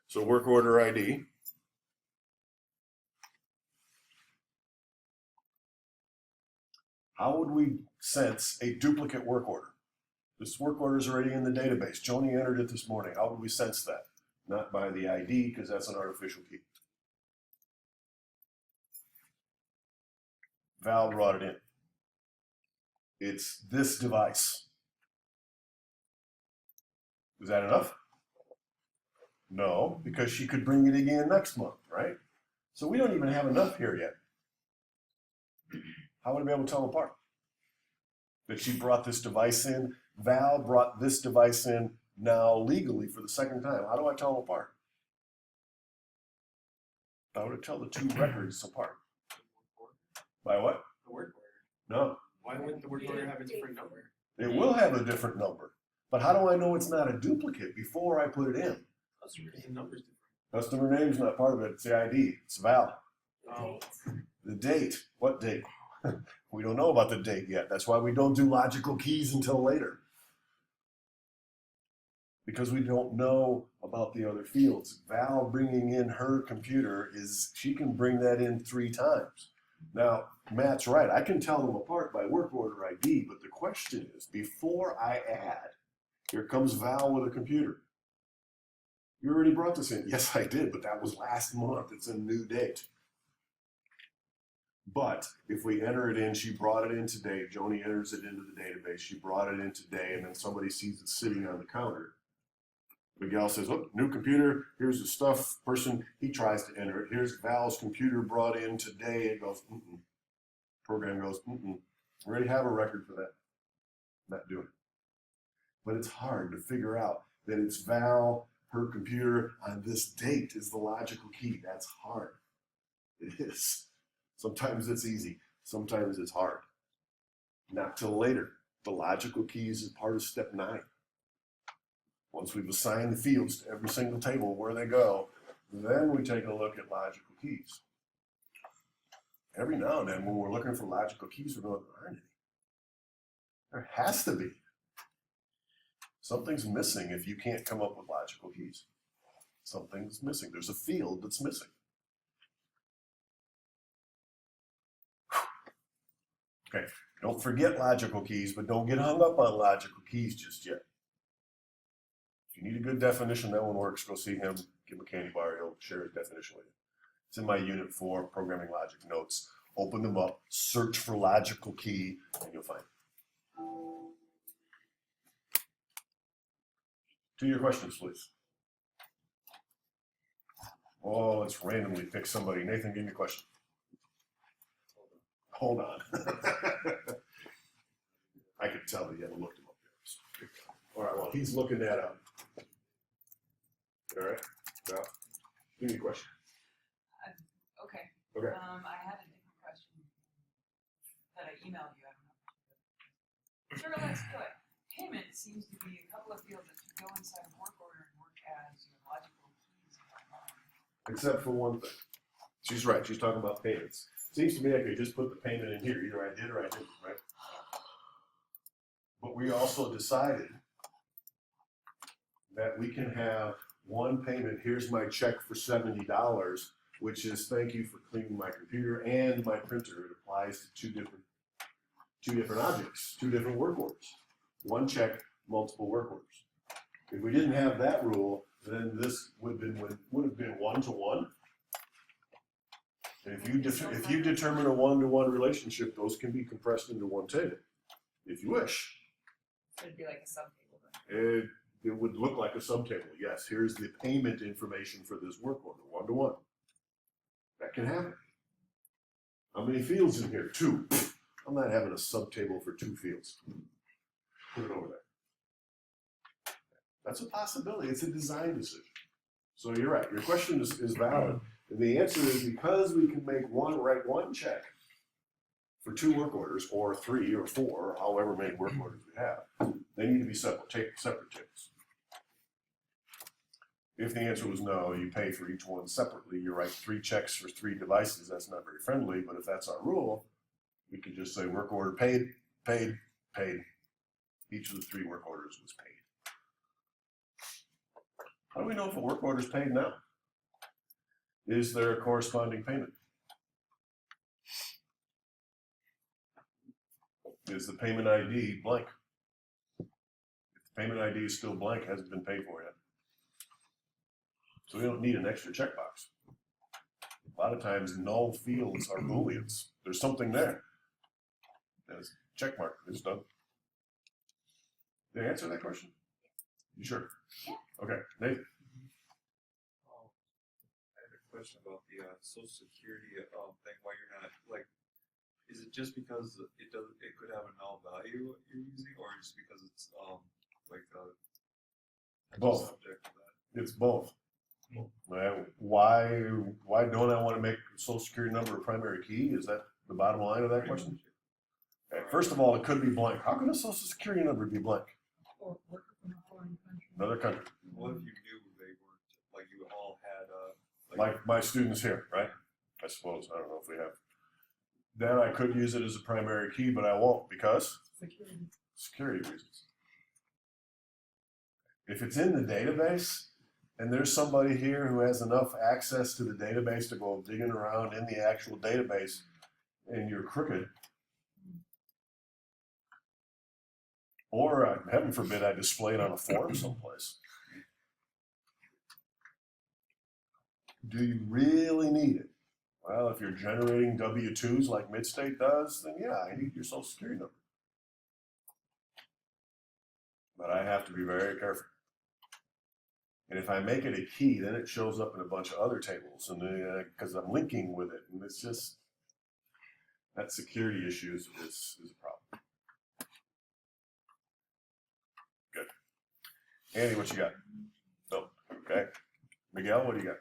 So work order ID. How would we sense a duplicate work order? This work order is already in the database. Joni entered it this morning. How would we sense that? Not by the ID, because that's an artificial key. Val brought it in. It's this device. Is that enough? No, because she could bring it again next month, right? So we don't even have enough here yet. How would I be able to tell them apart? That she brought this device in, Val brought this device in now legally for the second time. How do I tell them apart? How would I tell the two records apart? By what? The work order. No. Why wouldn't the work order have a different number? It will have a different number. But how do I know it's not a duplicate before I put it in? The number's different. Customer name's not part of it. It's the ID. It's Val. Oh. The date. What date? We don't know about the date yet. That's why we don't do logical keys until later. Because we don't know about the other fields. Val bringing in her computer she can bring that in 3 times. Now, Matt's right. I can tell them apart by work order ID, but the question is, before I add, here comes Val with a computer. You already brought this in. Yes, I did, but that was last month. It's a new date. But if we enter it in, she brought it in today. Joni enters it into the database. She brought it in today, and then somebody sees it sitting on the counter. Miguel says, look, new computer. Here's the stuff. Person, he tries to enter it. Here's Val's computer brought in today. It goes, Program goes, We already have a record for that. Not doing it. But it's hard to figure out that it's Val, her computer on this date is the logical key. That's hard. It is. Sometimes it's easy. Sometimes it's hard. Not till later. The logical keys is part of step 9. Once we've assigned the fields to every single table where they go, then we take a look at logical keys. Every now and then when we're looking for logical keys, we're going, there aren't any. There has to be. Something's missing if you can't come up with logical keys. Something's missing. There's a field that's missing. Okay, don't forget logical keys, but don't get hung up on logical keys just yet. If you need a good definition, that one works. Go see him, give him a candy bar, he'll share his definition with you. It's in my Unit 4 programming logic notes. Open them up, search for logical key, and you'll find it. To your questions, please. Oh, let's randomly pick somebody. Nathan, give me a question. Hold on. I could tell that you haven't looked him up yet. All right, well, he's looking that up. All right, now, give me a question. Okay. Okay. I had a different question that I emailed you. I don't know. Sure, let's do it. Payment seems to be a couple of fields that should go inside a work order and work as your logical keys. Except for one thing. She's right, she's talking about payments. Seems to me I could just put the payment in here. Either I did or I didn't, right? But we also decided that we can have one payment. Here's my check for $70, which is thank you for cleaning my computer and my printer. It applies to two different objects, two different work orders. One check, multiple work orders. If we didn't have that rule, then this would have been one-to-one. And if you determine a one-to-one relationship, those can be compressed into one table, if you wish. So it'd be like a subtable then. It would look like a subtable. Yes, here's the payment information for this work order, one-to-one. That can happen. How many fields in here? 2. I'm not having a subtable for 2 fields. Put it over there. That's a possibility. It's a design decision. So you're right. Your question is valid. And the answer is because we can write one check for 2 work orders, or 3 or 4, or however many work orders we have, they need to be separate tables. If the answer was no, you pay for each one separately. You write 3 checks for 3 devices. That's not very friendly, but if that's our rule, we could just say work order paid, paid, paid. Each of the 3 work orders was paid. How do we know if a work order is paid now? Is there a corresponding payment? Is the payment ID blank? If the payment ID is still blank, hasn't been paid for yet. So we don't need an extra checkbox. A lot of times null fields are booleans. There's something there. There's a check mark. It's done. Did I answer that question? You sure? Okay, Nathan. I had a question about the Social Security thing. Why you're not like, is it just because it could have a null value you're using, or just because it's like Both. subject to that? It's both. Why don't I want to make Social Security number a primary key? Is that the bottom line of that question? Okay, first of all, it could be blank. How can a Social Security number be blank? Or work from a foreign country. Another country. What if you knew they weren't, like you all had Like my students here, right? I suppose. I don't know if we have. Then I could use it as a primary key, but I won't because security reasons. If it's in the database and there's somebody here who has enough access to the database to go digging around in the actual database and you're crooked, or heaven forbid I display it on a form someplace. Do you really need it? Well, if you're generating W-2s like Midstate does, then yeah, I need your Social Security number. But I have to be very careful. And if I make it a key, then it shows up in a bunch of other tables, and because I'm linking with it, and it's just that security issue is a problem. Good. Andy, what you got? No. Okay. Miguel, what do you got?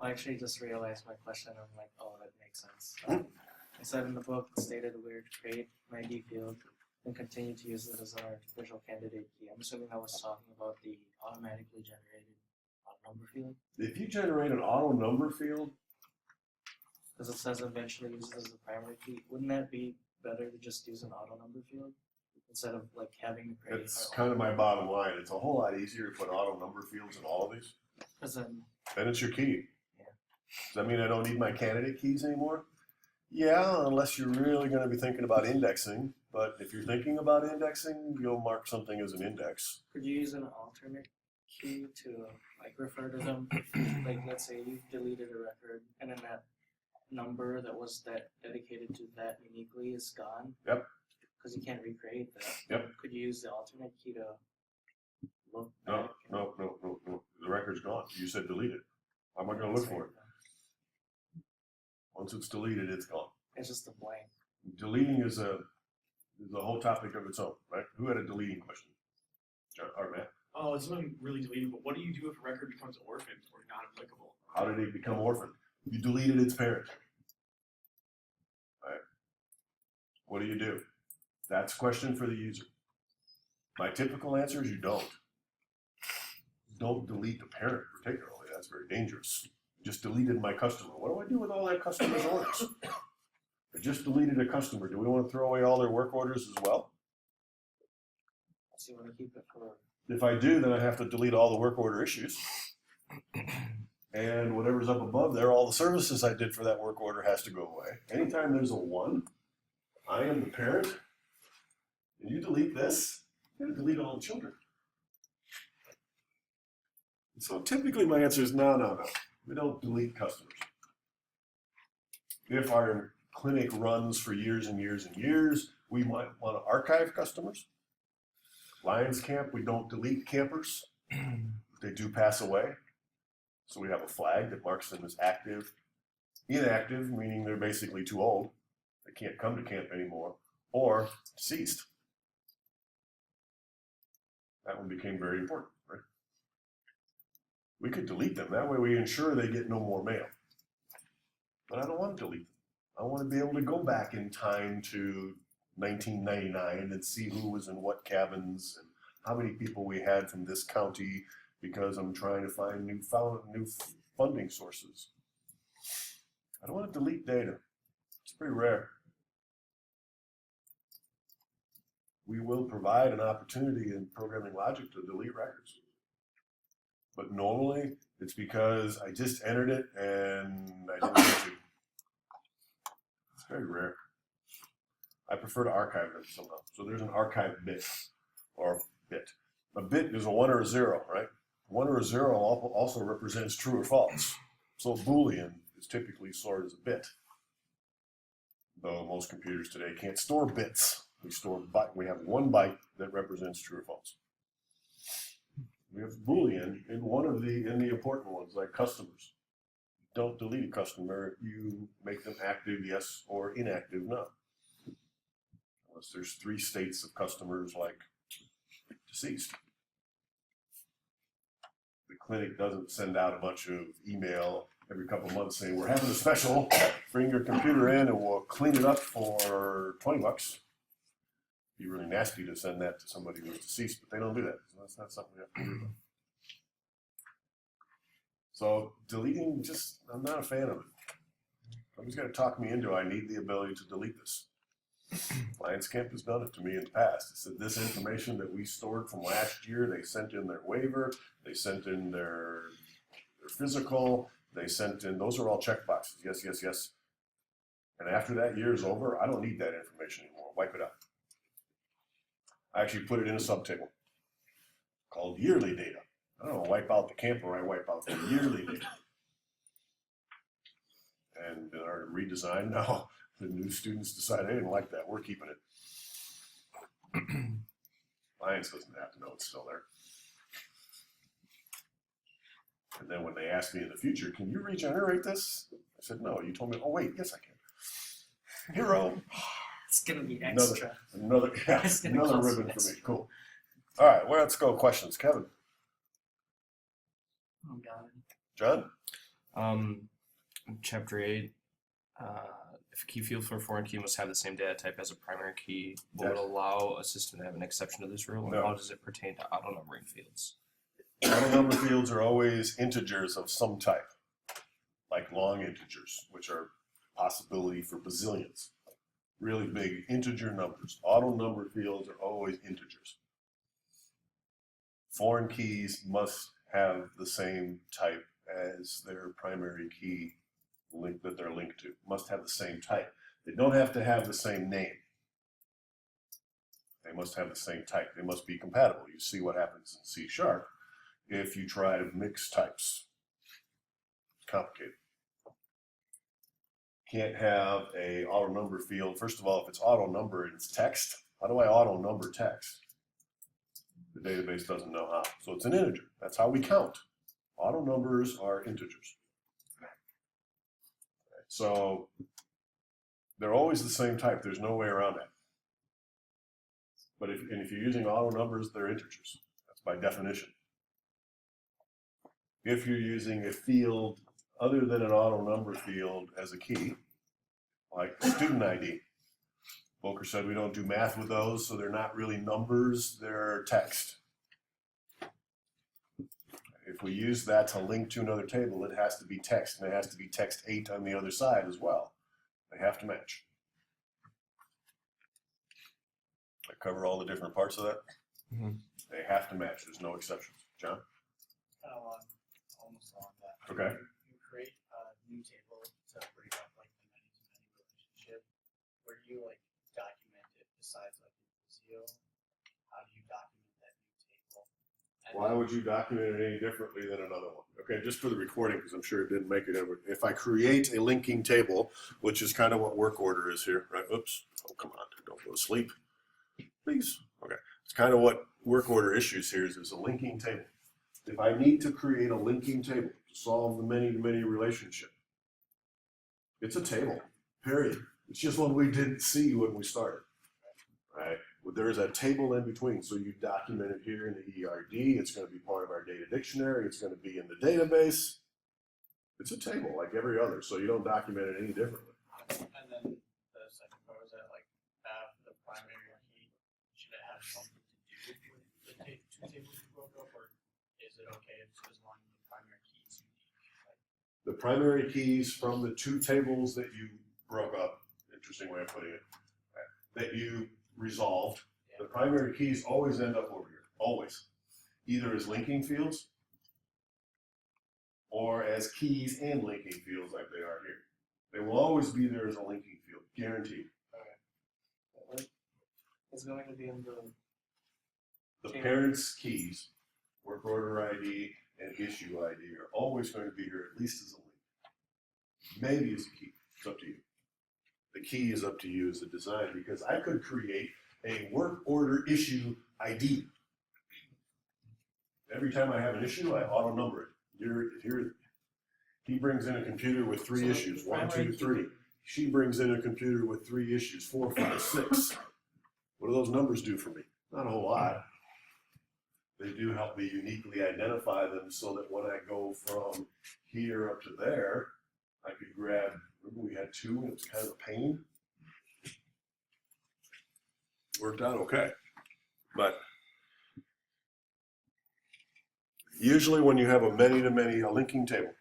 I actually just realized my question. I'm like, oh, that makes sense. I said in the book, it stated where to create an ID field. and continue to use it as an artificial candidate key. I'm assuming I was talking about the automatically generated number field, If you generate an auto number field, because it says eventually use it as the primary key. Wouldn't that be better to just use an auto number field instead of like having to create? it's kind of my bottom line. It's a whole lot easier to put auto number fields in all of these. Because then Then it's your key. Yeah. Does that mean I don't need my candidate keys anymore? Yeah, unless you're really going to be thinking about indexing. But if you're thinking about indexing, you'll mark something as an index. could you use an alternate key to like refer to them? Like let's say you deleted a record and then that number that was dedicated to that uniquely is gone. Yep. Because you can't recreate that. Yep. Could you use the alternate key to look No, back? no. The record's gone. You said delete it. How am I going to look for it? Once it's deleted, it's gone. It's just a blank. Deleting is a whole topic of its own, right? Who had a deleting question? John or Matt? Oh, this isn't really deleted, but what do you do if a record becomes orphaned or not applicable? How did it become orphaned? You deleted its parent. Right? What do you do? That's a question for the user. My typical answer is you don't. Don't delete the parent particularly. That's very dangerous. Just deleted my customer. What do I do with all that customer's orders? I just deleted a customer. Do we want to throw away all their work orders as well? So you want to keep it for If I do, then I have to delete all the work order issues. And whatever's up above there, all the services I did for that work order has to go away. Anytime there's a 1, I am the parent, and you delete this, you're going to delete all the children. So typically my answer is no. We don't delete customers. If our clinic runs for years and years and years, we might want to archive customers. Lions Camp, we don't delete campers. They do pass away. So we have a flag that marks them as active. Inactive, meaning they're basically too old. They can't come to camp anymore. Or deceased. That one became very important, right? We could delete them. That way we ensure they get no more mail. But I don't want to delete them. I want to be able to go back in time to 1999 and see who was in what cabins and how many people we had from this county, because I'm trying to find new funding sources. I don't want to delete data. It's pretty rare. We will provide an opportunity in programming logic to delete records. But normally it's because I just entered it and I didn't need to. It's very rare. I prefer to archive them somehow. So there's an archive bit or bit. A bit is a 1 or a 0, right? 1 or a 0 also represents true or false. So Boolean is typically stored as a bit. Though most computers today can't store bits. We have 1 byte that represents true or false. We have Boolean in the important ones, like customers. Don't delete a customer, you make them active yes or inactive no. Unless there's 3 states of customers like deceased. The clinic doesn't send out a bunch of email every couple of months saying we're having a special, bring your computer in and we'll clean it up for $20. It'd be really nasty to send that to somebody who's deceased, but they don't do that. So that's not something we have to do. So deleting, I'm not a fan of it. Somebody's got to talk me into I need the ability to delete this. Lions Camp has done it to me in the past. It said this information that we stored from last year, they sent in their waiver, they sent in their physical, they sent in, those are all checkboxes, yes, yes, yes. And after that year is over, I don't need that information anymore, wipe it out. I actually put it in a subtable called yearly data. I don't wipe out the camper, I wipe out the yearly data. And in our redesign now, the new students decide they didn't like that, we're keeping it. Lions doesn't have to know it's still there. And then when they asked me in the future, can you regenerate this? I said, no, you told me, oh wait, yes I can. Hero. it's gonna be extra. Another It's gonna ribbon cost for me, extra. cool. All right, well, let's go, questions, Kevin. Oh god. John? Chapter 8, if a key field for a foreign key must have the same data type as a primary key, will it Yes. allow a system to have an exception to this rule? And No. how does it pertain to auto numbering fields? Auto number fields are always integers of some type, like long integers, which are possibility for bazillions. Really big integer numbers. Auto number fields are always integers. Foreign keys must have the same type as their primary key link that they're linked to. Must have the same type. They don't have to have the same name. They must have the same type. They must be compatible. You see what happens in C# if you try to mix types. It's complicated. Can't have a auto number field. First of all, if it's auto number and it's text, how do I auto number text? The database doesn't know how. So it's an integer. That's how we count. Auto numbers are integers. So they're always the same type. There's no way around that. But if you're using auto numbers, they're integers. That's by definition. If you're using a field other than an auto number field as a key, like student ID, Volker said we don't do math with those, so they're not really numbers, they're text. If we use that to link to another table, it has to be text, and it has to be text 8 on the other side as well. They have to match. I cover all the different parts of that. Mhm. They have to match. There's no exceptions. John? Kind of almost along that. Okay. You create a new table to break up like the many-to-many relationship. Where do you like document it besides like the Visio? How do you document that new table? And Why would you document it any differently than another one? Okay, just for the recording, because I'm sure it didn't make it in. If I create a linking table, which is kind of what work order is here, right? Oops. Oh, come on. Don't go to sleep. Please. Okay. It's kind of what work order issues here is a linking table. If I need to create a linking table to solve the many-to-many relationship, it's a table, period. It's just one we didn't see when we started, right? Well, there is a table in between, so you document it here in the ERD. It's going to be part of our data dictionary. It's going to be in the database. It's a table like every other, so you don't document it any differently. And then the second part was that like have the primary key, should it have something to do with the two tables you broke up, or is it okay if as long as the primary key is unique? Like, The primary keys from the two tables that you broke up, interesting way of putting it, that you resolved, the primary keys always end up over here, always. Either as linking fields or as keys and linking fields like they are here. They will always be there as a linking field, guaranteed. It's going to be in the The parent's keys, work order ID and issue ID, are always going to be here at least as a link. Maybe as a key, it's up to you. The key is up to you as the designer, because I could create a work order issue ID. Every time I have an issue, I auto number it. Here, he brings in a computer with 3 issues, 1, 2, 3. She brings in a computer with 3 issues, 4, 5, 6. What do those numbers do for me? Not a whole lot. They do help me uniquely identify them so that when I go from here up to there, I could grab, remember we had 2 and it was kind of a pain? Worked out okay. But usually when you have a many-to-many, a linking table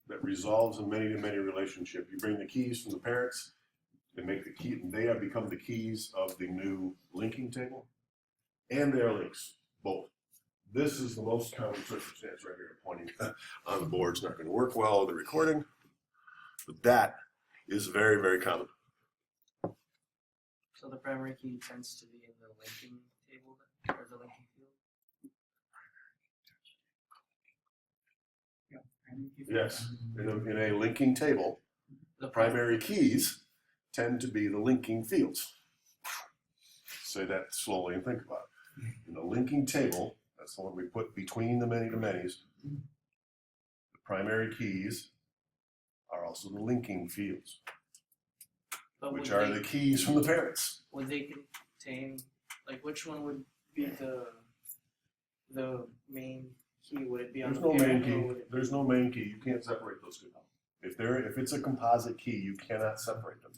that resolves a many-to-many relationship, you bring the keys from the parents, they make the key, they have become the keys of the new linking table, and their links, both. This is the most common circumstance right here. Pointing on the board is not going to work well with the recording, but that is very, very common. So the primary key tends to be in the linking table then, or the linking field? Yes, in a linking table, the primary keys tend to be the linking fields. Say that slowly and think about it. In a linking table, that's the one we put between the many-to-manys. The primary keys are also the linking fields, But which would are they- the keys from the parents. Would they contain, like, which one would be the main key? Would it be on There's the no main parent or key. would it? There's no main key. You can't separate those two. If it's a composite key, you cannot separate them.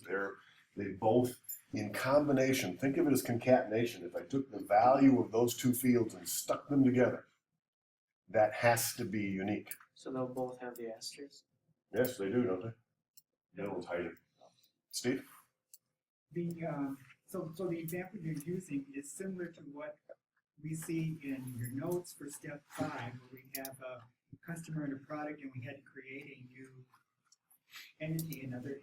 They both, in combination, think of it as concatenation. If I took the value of those two fields and stuck them together, that has to be unique. So they'll both have the asterisk? Yes, they do, don't they? The other one's hiding. Steve? So the example you're using is similar to what we see in your notes for step 5, where we have a customer and a product, and we had to create a new entity, another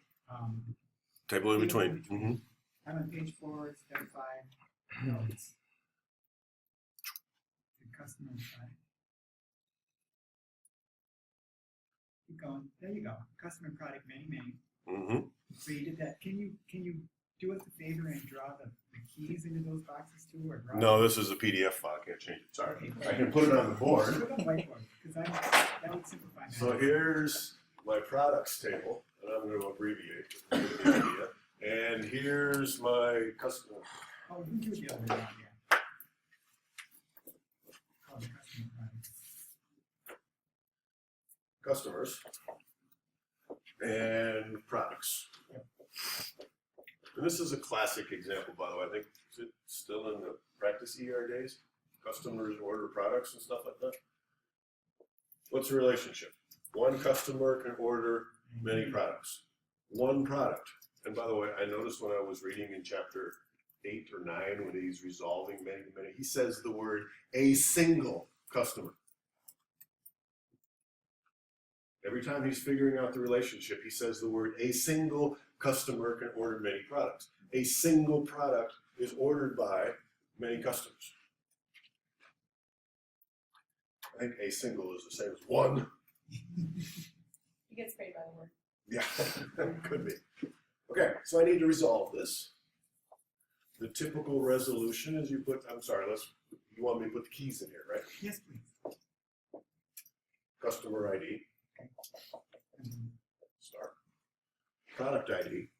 Table in between. Mm-hmm. I'm on page 4, step 5, notes. The customer and product. Keep going. There you go. Customer and product, many. Mm-hmm. So you did that. Can you do us a favor and draw the keys into those boxes too, or draw? No, this is a PDF file. I can't change it. Sorry. Okay, I can put it on the board. Put it on the whiteboard, because that would simplify matters. So here's my products table, and I'm going to abbreviate just to give you the idea. And here's my customer. Oh, you do the other one, yeah. Oh, the customer product. Customers and products. And this is a classic example, by the way. I think it's still in the practice ER days. Customers order products and stuff like that. What's the relationship? One customer can order many products. One product. And by the way, I noticed when I was reading in chapter 8 or 9, when he's resolving many, he says the word a single customer. Every time he's figuring out the relationship, he says the word a single customer can order many products. A single product is ordered by many customers. I think a single is the same as one. He gets paid by the word. Yeah, could be. Okay, so I need to resolve this. The typical resolution is you put, you want me to put the keys in here, right? Yes, please. Customer ID. Start. Product ID.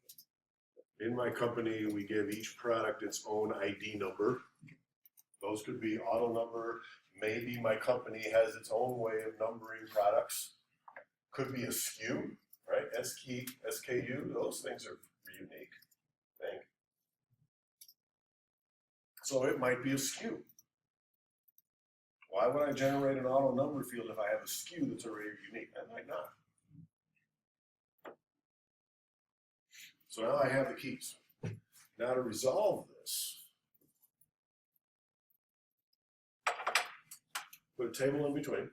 In my company, we give each product its own ID number. Those could be auto number. Maybe my company has its own way of numbering products. Could be a SKU, right? SKU, those things are unique, I think. So it might be a SKU. Why would I generate an auto number field if I have a SKU that's already unique? I might not. So now I have the keys. Now to resolve this, put a table in between.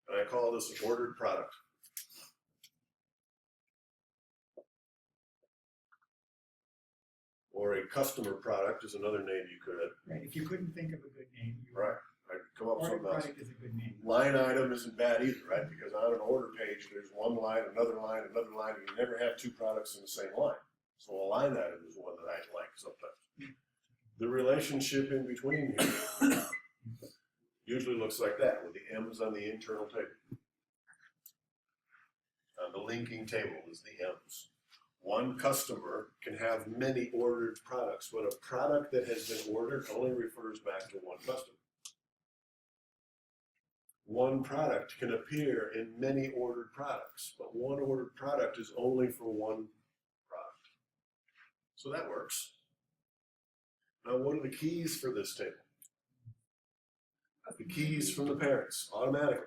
And I call this an ordered product. Or a customer product is another name you could. Right, if you couldn't think of a good name, you Right. I'd come up with ordered something else. product is a good name. Line item isn't bad either, right? Because on an order page, there's one line, another line, another line, and you never have two products in the same line. So a line item is one that I like sometimes. The relationship in between here usually looks like that, with the M's on the internal table. The linking table is the M's. One customer can have many ordered products, but a product that has been ordered only refers back to one customer. One product can appear in many ordered products, but one ordered product is only for one product. So that works. Now, what are the keys for this table? The keys from the parents, automatically.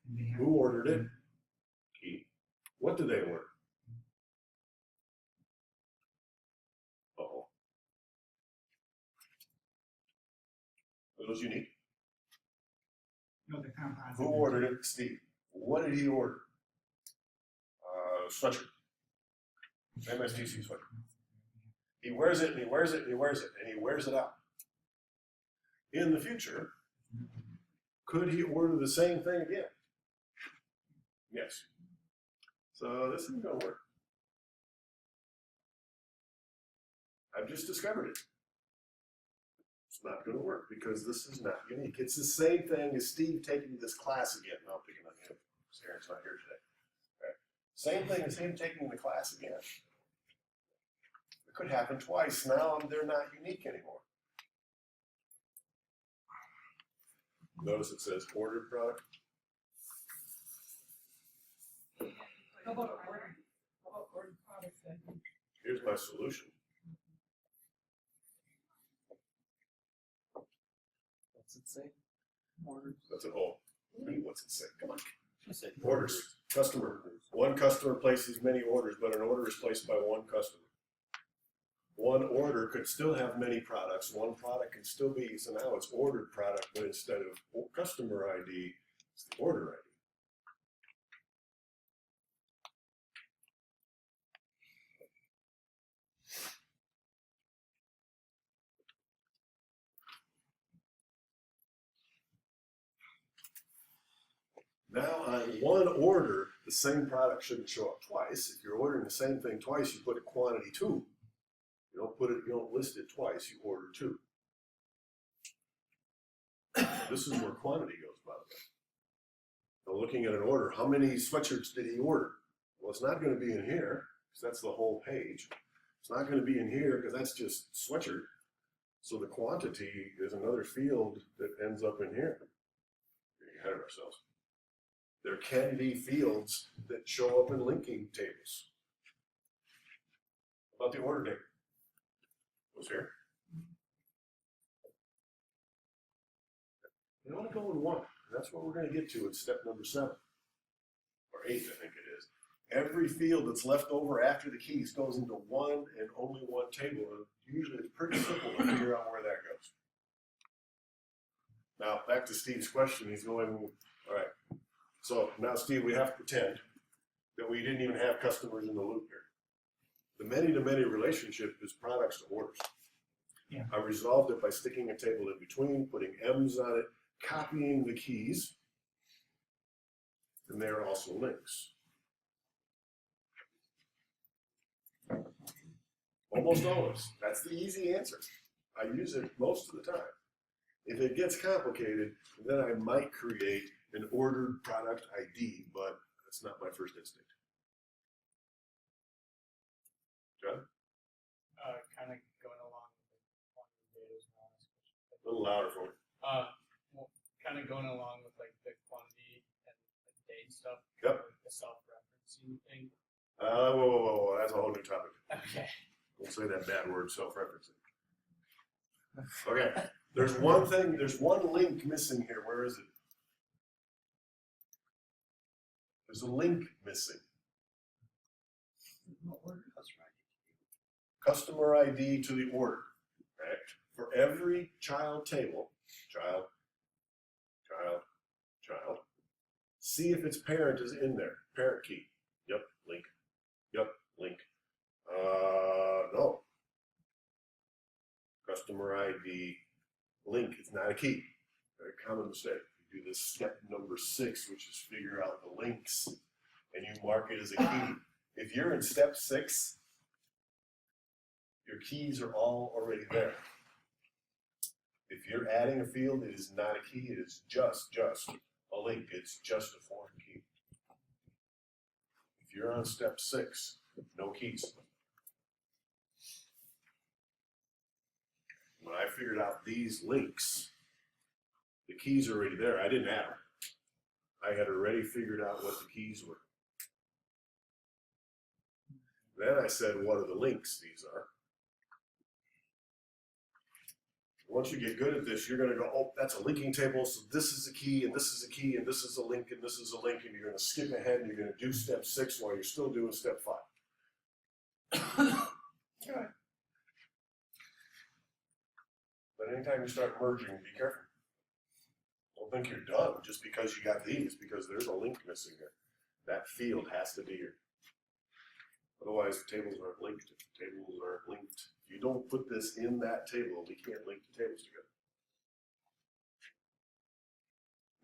And they have- Who ordered it? Key. What did they order? Uh-oh. Are those unique? No, the composite. Who ordered it? Steve. What did he order? Sweatshirt. MSTC sweatshirt. He wears it and he wears it and he wears it and he wears it out. In the future, could he order the same thing again? Yes. So this isn't going to work. I've just discovered it. It's not going to work because this is not unique. It's the same thing as Steve taking this class again. No, I'm picking on him. Aaron's not here today. Right. Same thing as him taking the class again. It could happen twice. Now they're not unique anymore. Notice it says ordered product. How about ordered products then? Here's my solution. What's it say? Orders. That's an O. What's it say? Come on. She said Orders. Customer. One customer places many orders, but an order is placed by one customer. One order could still have many products. One product can still be, so now it's ordered product, but instead of customer ID, it's the order ID. Now on one order, the same product shouldn't show up twice. If you're ordering the same thing twice, you put it quantity 2. You don't list it twice, you order 2. This is where quantity goes, by the way. Now looking at an order, how many sweatshirts did he order? Well, it's not going to be in here, because that's the whole page. It's not going to be in here, because that's just sweatshirt. So the quantity is another field that ends up in here. We're getting ahead of ourselves. There can be fields that show up in linking tables. About the order date. Was here. You want to go in 1. And that's what we're going to get to in step number 7. Or 8, I think it is. Every field that's left over after the keys goes into one and only one table. And usually it's pretty simple to figure out where that goes. Now, back to Steve's question. He's going, all right. So now, Steve, we have to pretend that we didn't even have customers in the loop here. The many-to-many relationship is products to orders. Yeah. I resolved it by sticking a table in between, putting M's on it, copying the keys, and they're also links. Almost always. That's the easy answer. I use it most of the time. If it gets complicated, then I might create an ordered product ID, but that's not my first instinct. John? Kind of going along with the quantity data is my last question. A little louder for me. Well, kind of going along with like the quantity and the date stuff. Yep. The self-referencing thing. Whoa, that's a whole new topic. Okay. Don't say that bad word, self-referencing. Okay, there's one link missing here. Where is it? There's a link missing. Customer ID to the order, right? For every child table, child, see if its parent is in there. Parent key. Yep, link. Yep, link. No. Customer ID, link. It's not a key. Very common mistake. You do this step number 6, which is figure out the links, and you mark it as a key. If you're in step 6, your keys are all already there. If you're adding a field, it is not a key. It is just a link. It's just a foreign key. If you're on step 6, no keys. When I figured out these links, the keys are already there. I didn't add them. I had already figured out what the keys were. Then I said, what are the links these are? Once you get good at this, you're going to go, oh, that's a linking table, so this is a key, and this is a key, and this is a link, and this is a link, and you're going to skip ahead, and you're going to do step 6 while you're still doing step 5. Okay. But anytime you start merging, be careful. Don't think you're done just because you got these, because there's a link missing here. That field has to be here. Otherwise, the tables aren't linked. If the tables aren't linked, if you don't put this in that table, we can't link the tables together.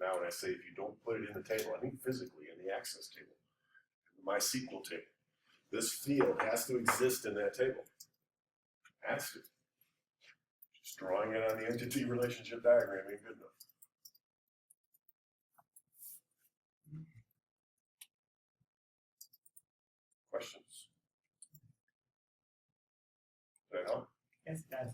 Now, when I say if you don't put it in the table, I mean physically in the access table, my SQL table. This field has to exist in that table. Has to. Just drawing it on the entity relationship diagram ain't good enough. Questions? Does that help? Yes, it does.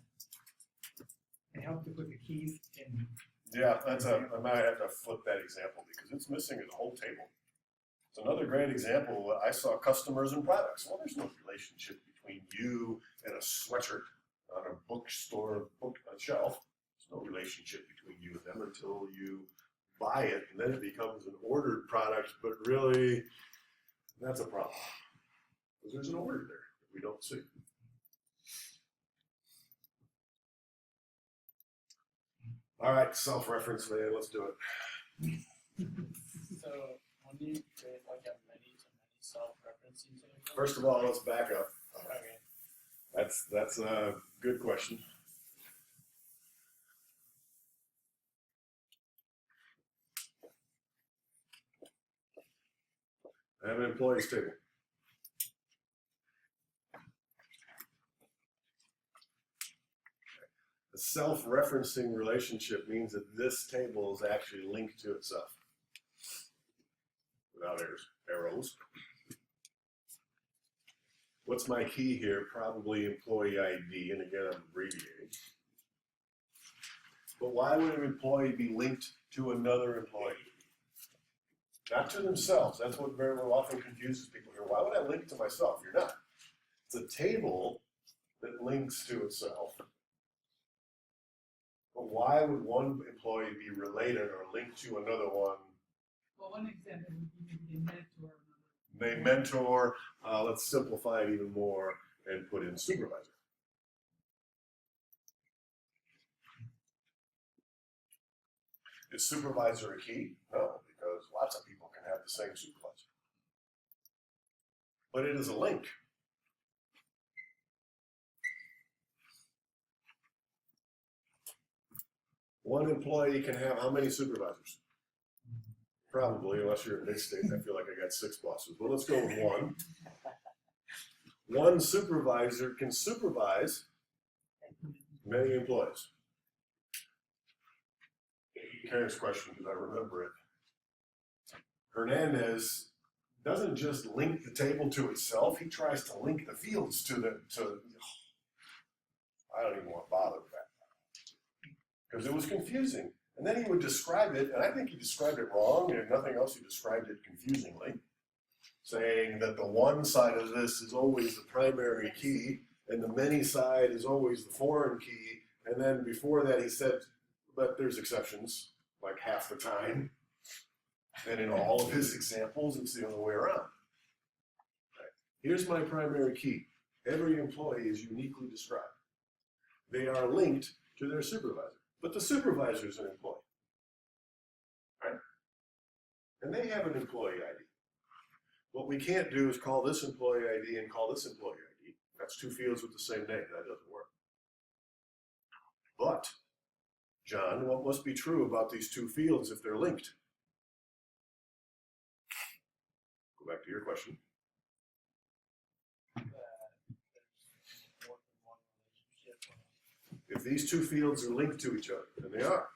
It helped to put the keys in Yeah, I might have to flip that example because it's missing a whole table. It's another great example. I saw customers and products. Well, there's no relationship between you and a sweatshirt on a bookstore book shelf. There's no relationship between you and them until you buy it, and then it becomes an ordered product. But really, that's a problem because there's an order there that we don't see. All right, self-reference, man. Let's do it. So when you create like a many-to-many self-referencing table. First of all, let's back up. Okay. That's a good question. I have an employees table. A self-referencing relationship means that this table is actually linked to itself. Without arrows. What's my key here? Probably employee ID, and again, I'm abbreviating. But why would an employee be linked to another employee? Not to themselves. That's what very often confuses people here. Why would I link to myself? You're not. It's a table that links to itself. But why would one employee be related or linked to another one? Well, one example would be maybe they mentor another. They mentor, let's simplify it even more and put in supervisor. Is supervisor a key? No, because lots of people can have the same supervisor. But it is a link. One employee can have how many supervisors? Probably, unless you're in mid-state, I feel like I got 6 bosses. But let's go with 1. One supervisor can supervise many employees. Karen's question, because I remember it. Hernandez doesn't just link the table to itself, he tries to link the fields to I don't even want to bother with that. Because it was confusing. And then he would describe it, and I think he described it wrong, and if nothing else, he described it confusingly, saying that the one side of this is always the primary key, and the many side is always the foreign key, and then before that he said, but there's exceptions, like half the time, and in all of his examples, it's the other way around. Right. Here's my primary key. Every employee is uniquely described. They are linked to their supervisor. But the supervisor is an employee, right? And they have an employee ID. What we can't do is call this employee ID and call this employee ID. That's 2 fields with the same name. That doesn't work. But, John, what must be true about these 2 fields if they're linked? Go back to your question. If these 2 fields are linked to each other, and they are,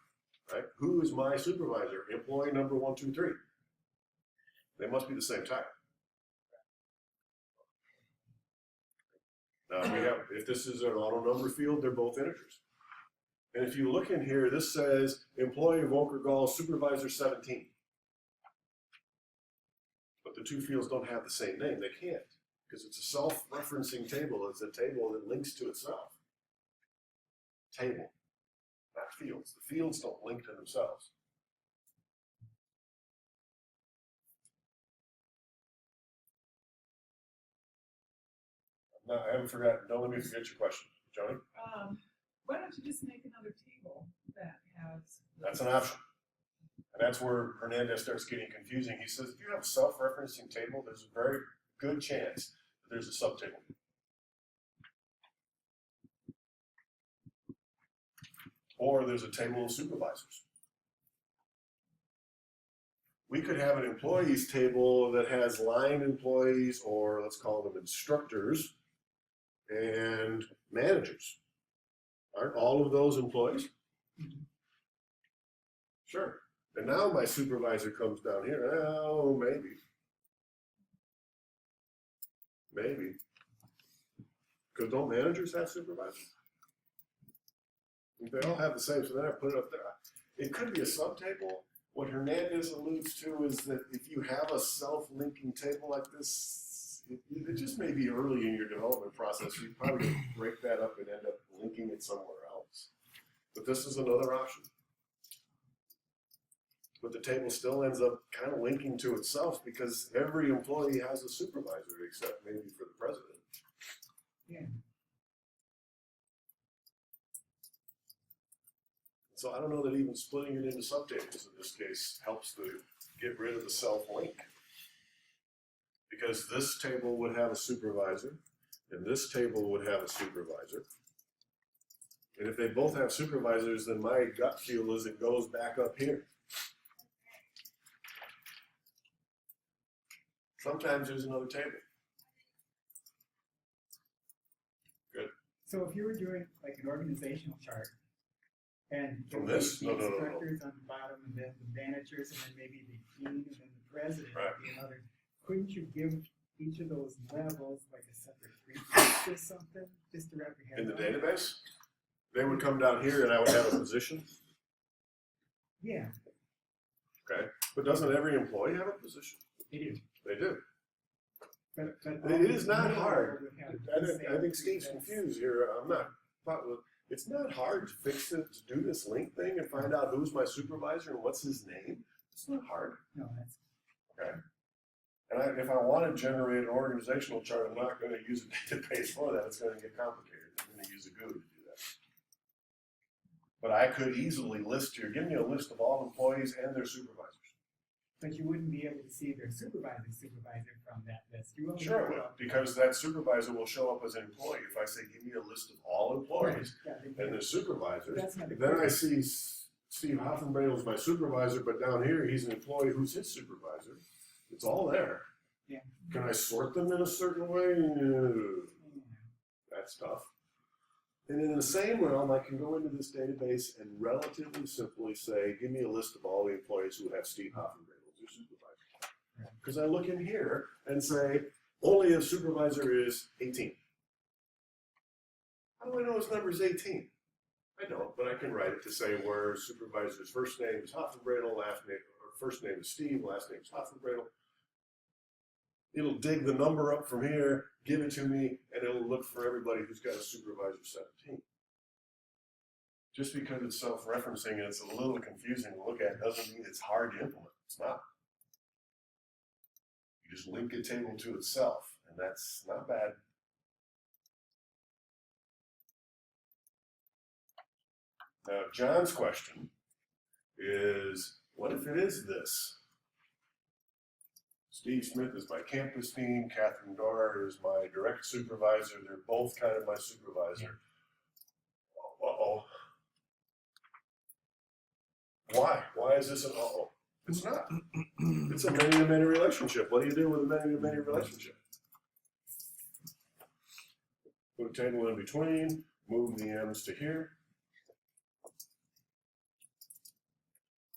right? Who is my supervisor? Employee number 1, 2, 3. They must be the same type. Now, if this is an auto number field, they're both integers. And if you look in here, this says employee of Okergall, supervisor 17. But the 2 fields don't have the same name. They can't, because it's a self-referencing table. It's a table that links to itself. Table, not fields. The fields don't link to themselves. No, I haven't forgotten. Don't let me forget your question. Joni? Why don't you just make another table that has? That's an option. And that's where Hernandez starts getting confusing. He says, if you have a self-referencing table, there's a very good chance that there's a subtable. Or there's a table of supervisors. We could have an employees table that has line employees, or let's call them instructors, and managers. Aren't all of those employees? Sure. And now my supervisor comes down here. Oh, maybe. Maybe. Because don't managers have supervisors? They all have the same, so then I put it up there. it could be a subtable. What Hernandez alludes to is that if you have a self-linking table like this, it just may be early in your development process. You're probably going to break that up and end up linking it somewhere else. But this is another option. But the table still ends up kind of linking to itself because every employee has a supervisor except maybe for the president. Yeah. So I don't know that even splitting it into subtables in this case helps to get rid of the self-link. Because this table would have a supervisor, and this table would have a supervisor. And if they both have supervisors, then my gut feel is it goes back up here. Sometimes there's another table. Good. So if you were doing like an organizational chart, and From there would this? be No. instructors on the bottom, and then the managers, and then maybe the dean, and then the president Right. would be another. Couldn't you give each of those levels like a separate brief or something, just to wrap your head In the around it? database, they would come down here and I would have a position. Yeah, Okay. But doesn't every employee have a position? they do. They do. But It is not all hard. would have I the think, same I think Steve's prefix. confused here. I'm not. It's not hard to fix it, to do this link thing and find out who's my supervisor and what's his name. It's not hard. No, that's, Okay. And if I want to generate an organizational chart, I'm not going to use a database for that. It's going to get complicated. I'm going to use a GUI to do that. But I could easily list here. Give me a list of all employees and their supervisors. but you wouldn't be able to see their supervisor from that list. You only Sure, know it will, about- because that supervisor will show up as an employee. If I say, give me a list of all employees Yeah, they- and their supervisors, That's not the then I purpose. see Steve Hoffenbradel is my supervisor, but down here, he's an employee who's his supervisor. It's all there. Yeah. Can I sort them in a certain way? No. That's tough. And in the same realm, I can go into this database and relatively simply say, give me a list of all the employees who have Steve Hoffenbradel as their supervisor. Because I look in here and say, only a supervisor is 18. How do I know his number is 18? I don't, but I can write it to say where supervisor's first name is Hoffenbradel, last name, or first name is Steve, last name is Hoffenbradel. It'll dig the number up from here, give it to me, and it'll look for everybody who's got a supervisor 17. Just because it's self-referencing and it's a little confusing to look at doesn't mean it's hard to implement. It's not. You just link a table to itself, and that's not bad. Now, John's question is, what if it is this? Steve Smith is my campus dean, Catherine Dorr is my direct supervisor, they're both kind of my supervisor. Uh-oh. Why? Why is this an uh-oh? It's not. It's a many-to-many relationship. What do you do with a many-to-many relationship? Put a table in between, move the M's to here,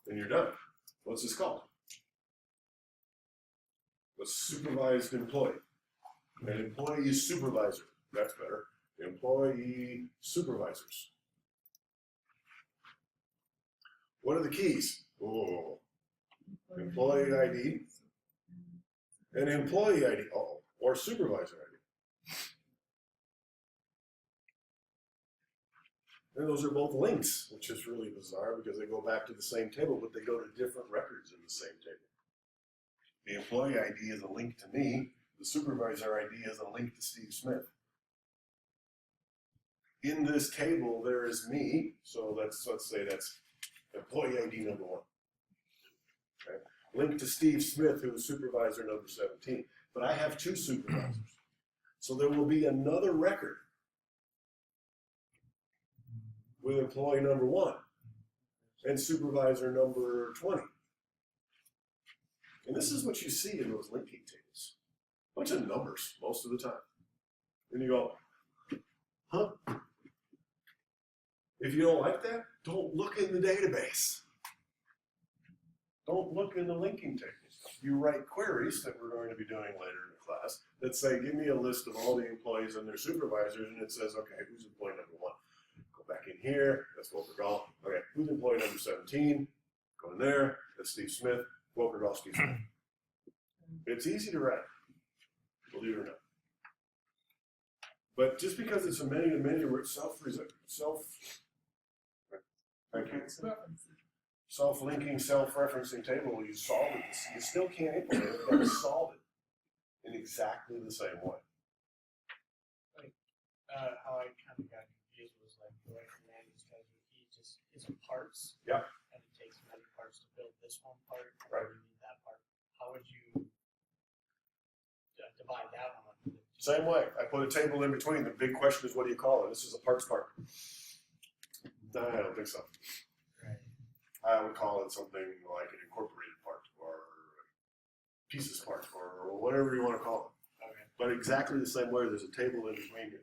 and you're done. What's this called? A supervised employee. An employee supervisor. That's better. Employee supervisors. What are the keys? Oh, employee ID, an employee ID, or supervisor ID. And those are both links, which is really bizarre because they go back to the same table, but they go to different records in the same table. The employee ID is a link to me. The supervisor ID is a link to Steve Smith. In this table, there is me. So let's say that's employee ID number 1. Okay. Link to Steve Smith, who is supervisor number 17. But I have 2 supervisors. So there will be another record with employee number 1 and supervisor number 20. And this is what you see in those linking tables. A bunch of numbers most of the time. And you go, huh? If you don't like that, don't look in the database. Don't look in the linking tables. You write queries that we're going to be doing later in the class that say, give me a list of all the employees and their supervisors, and it says, okay, who's employee number 1? Go back in here, that's Volker Gall. Okay, who's employee number 17? Go in there, that's Steve Smith, Volker Gall, Steve Smith. It's easy to write, believe it or not. But just because it's a many-to-many self-linking, self-referencing table, you solve it. You still can't implement it, but solve it in exactly the same way. How I kind of got confused was like the way from Randy's treasure key just is a parts. Yeah. And it takes many parts to build this one part. And Right. You need that part. How would you divide that one up? Same way. I put a table in between. The big question is, what do you call it? This is a parts part. No, I don't think so. Right. I would call it something like an incorporated part or pieces part or whatever you want to call it. Okay. But exactly the same way, there's a table in between here.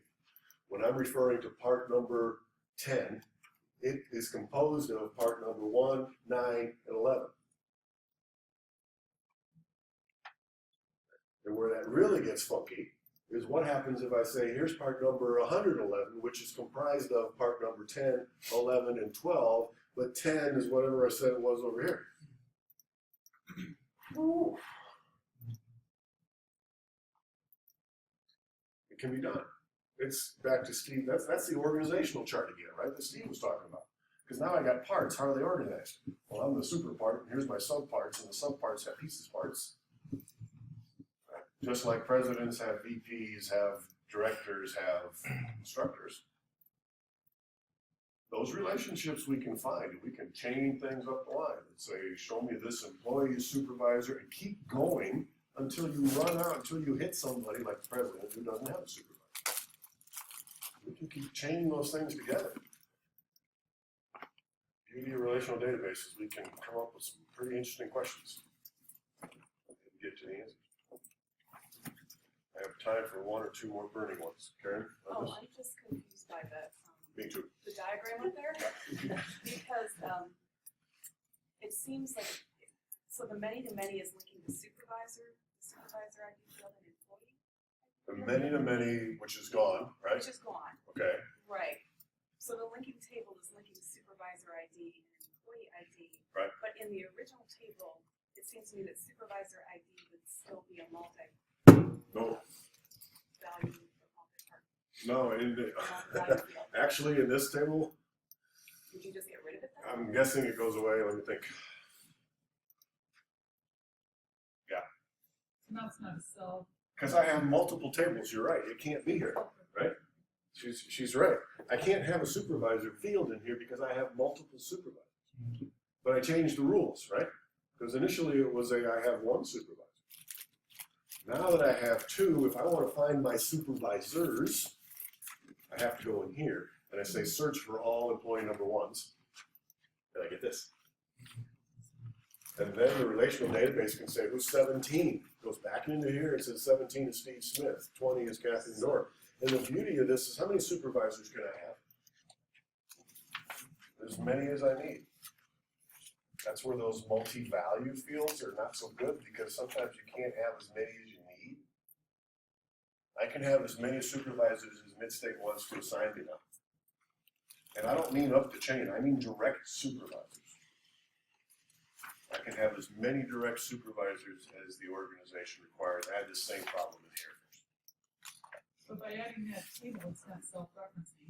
When I'm referring to part number 10, it is composed of part number 1, 9, and 11. And where that really gets funky is what happens if I say, here's part number 111, which is comprised of part number 10, 11, and 12, but 10 is whatever I said it was over here. Ooh. It can be done. It's back to Steve. That's the organizational chart again, right? That Steve was talking about. Because now I got parts. How are they organized? Well, I'm the super part, and here's my subparts, and the subparts have pieces parts. Just like presidents have VPs, have directors, have instructors. Those relationships we can find, and we can chain things up the line and say, show me this employee, supervisor, and keep going until you run out, until you hit somebody like the president who doesn't have a supervisor. We can keep chaining those things together. Beauty of relational databases, we can come up with some pretty interesting questions and get to the answers. I have time for one or two more burning ones. Karen? Oh, I'm just confused by Me too. the diagram up there, because it seems like, so the many-to-many is linking the supervisor ID field and employee? The many-to-many, which is gone, right? Which is gone, Okay. right. So the linking table is linking supervisor ID and employee ID. Right. But in the original table, it seems to me that supervisor ID would still be a No. multi-value, multi-part. No, Multi-value field. actually in this table, Would you just get rid of it then? I'm guessing it goes away. Let me think. No, it's not a cell. Because I have multiple tables, you're right, it can't be here, right? She's right. I can't have a supervisor field in here because I have multiple supervisors. But I changed the rules, right? Because initially it was I have one supervisor. Now that I have two, if I want to find my supervisors, I have to go in here and I say search for all employee number ones. And I get this. And then the relational database can say who's 17. Goes back into here, it says 17 is Steve Smith, 20 is Kathy North. And the beauty of this is how many supervisors can I have? As many as I need. That's where those multi-value fields are not so good because sometimes you can't have as many as you need. I can have as many supervisors as Midstate wants to assign me now. And I don't mean up the chain, I mean direct supervisors. I can have as many direct supervisors as the organization requires. I had the same problem in the Air Force. But by adding that table, it's not self-referencing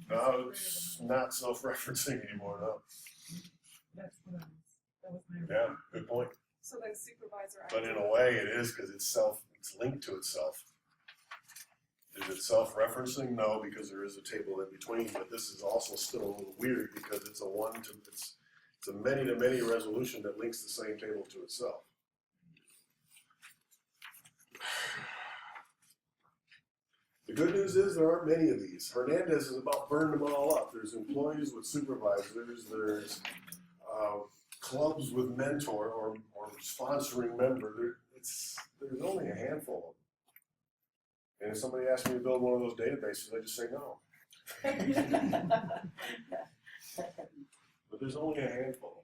anymore. No, it's not self-referencing anymore, no. That's what that was my. Yeah, good point. So then supervisor ID. But in a way it is because it's linked to itself. Is it self-referencing? No, because there is a table in between, but this is also still a little weird because it's it's a many-to-many resolution that links the same table to itself. The good news is there aren't many of these. Hernandez is about burning them all up. There's employees with supervisors, there's clubs with mentor or sponsoring member. There's only a handful of them. And if somebody asks me to build one of those databases, I just say no. But there's only a handful.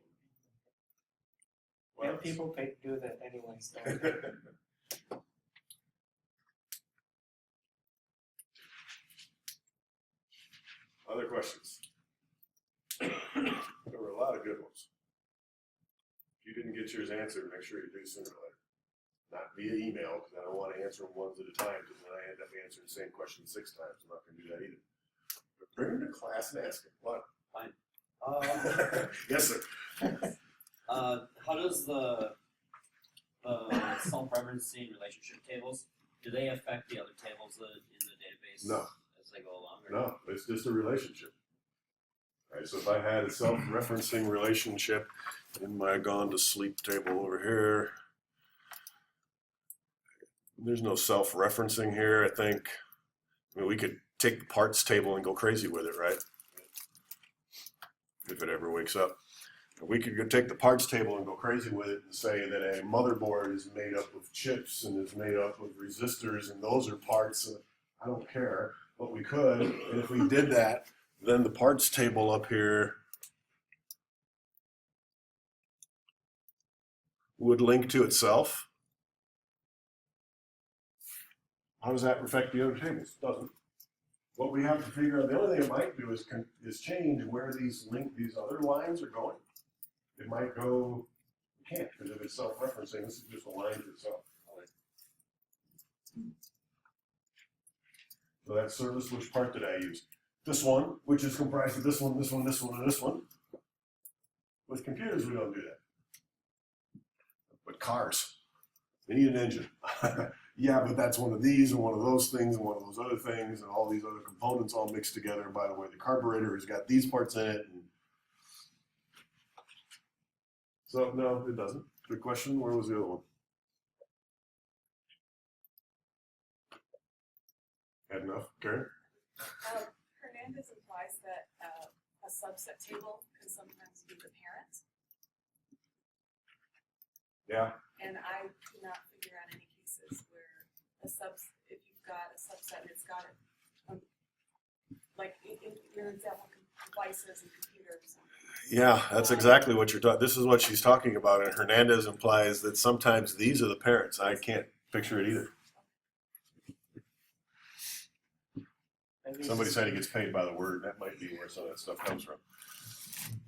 And people pay to do that anyways, don't they? Other questions? didn't get yours answered, make sure you do sooner or later. Not via email, because I don't want to answer them ones at a time, because then I end up answering the same question 6 times. I'm not going to do that either. But bring them to class and ask them. What? Fine. Yes, sir. How does the self-referencing relationship tables, do they affect the other tables in the database No. as they go along? Or No, it's just a relationship. Right, so if I had a self-referencing relationship in my gone to sleep table over here, there's no self-referencing here, I think. I mean, we could take the parts table and go crazy with it, right? If it ever wakes up. We could go take the parts table and go crazy with it and say that a motherboard is made up of chips and is made up of resistors and those are parts, and I don't care, but we could. And if we did that, then the parts table up here would link to itself. How does that affect the other tables? Doesn't. What we have to figure out, the only thing it might do is change where these other lines are going. It might go, it can't, because if it's self-referencing, this is just a line to itself. So that service, which part did I use? This one, which is comprised of this one, this one, this one, and this one. With computers, we don't do that. But cars, they need an engine. Yeah, but that's one of these and one of those things and one of those other things and all these other components all mixed together. And by the way, the carburetor has got these parts in it. And so, no, it doesn't. Good question. Where was the other one? Had enough? Karen? Hernandez implies that a subset table can sometimes be the parent, Yeah. and I could not figure out any cases where if you've got a subset and it's got it, like in your example, devices and computers. Yeah, that's exactly what you're talking. This is what she's talking about, and Hernandez implies that sometimes these are the parents. I can't picture it either. Somebody said he gets paid by the word. That might be where some of that stuff comes from.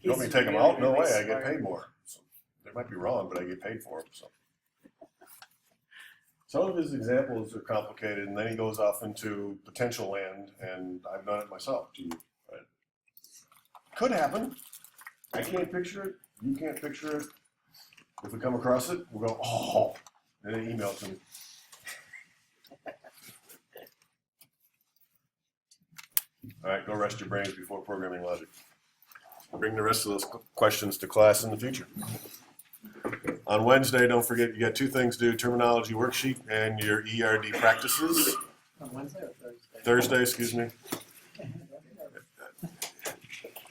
You want me to take them out? No way. I get paid more. So, they might be wrong, but I get paid for them. So. Some of his examples are complicated, and then he goes off into potential land, and I've done it myself too. Right? Could happen. I can't picture it. You can't picture it. If we come across it, we'll go, oh, and then email it to me. All right, go rest your brains before programming logic. Bring the rest of those questions to class in the future. On Wednesday, don't forget you got 2 things to do, terminology worksheet and your ERD practices. On Wednesday or Thursday? Thursday, excuse me.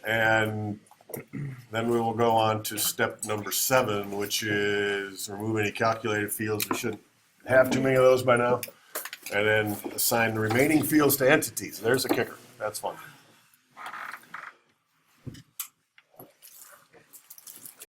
And then we will go on to step number 7, which is remove any calculated fields. We shouldn't have too many of those by now. And then assign the remaining fields to entities. There's a kicker. That's fun.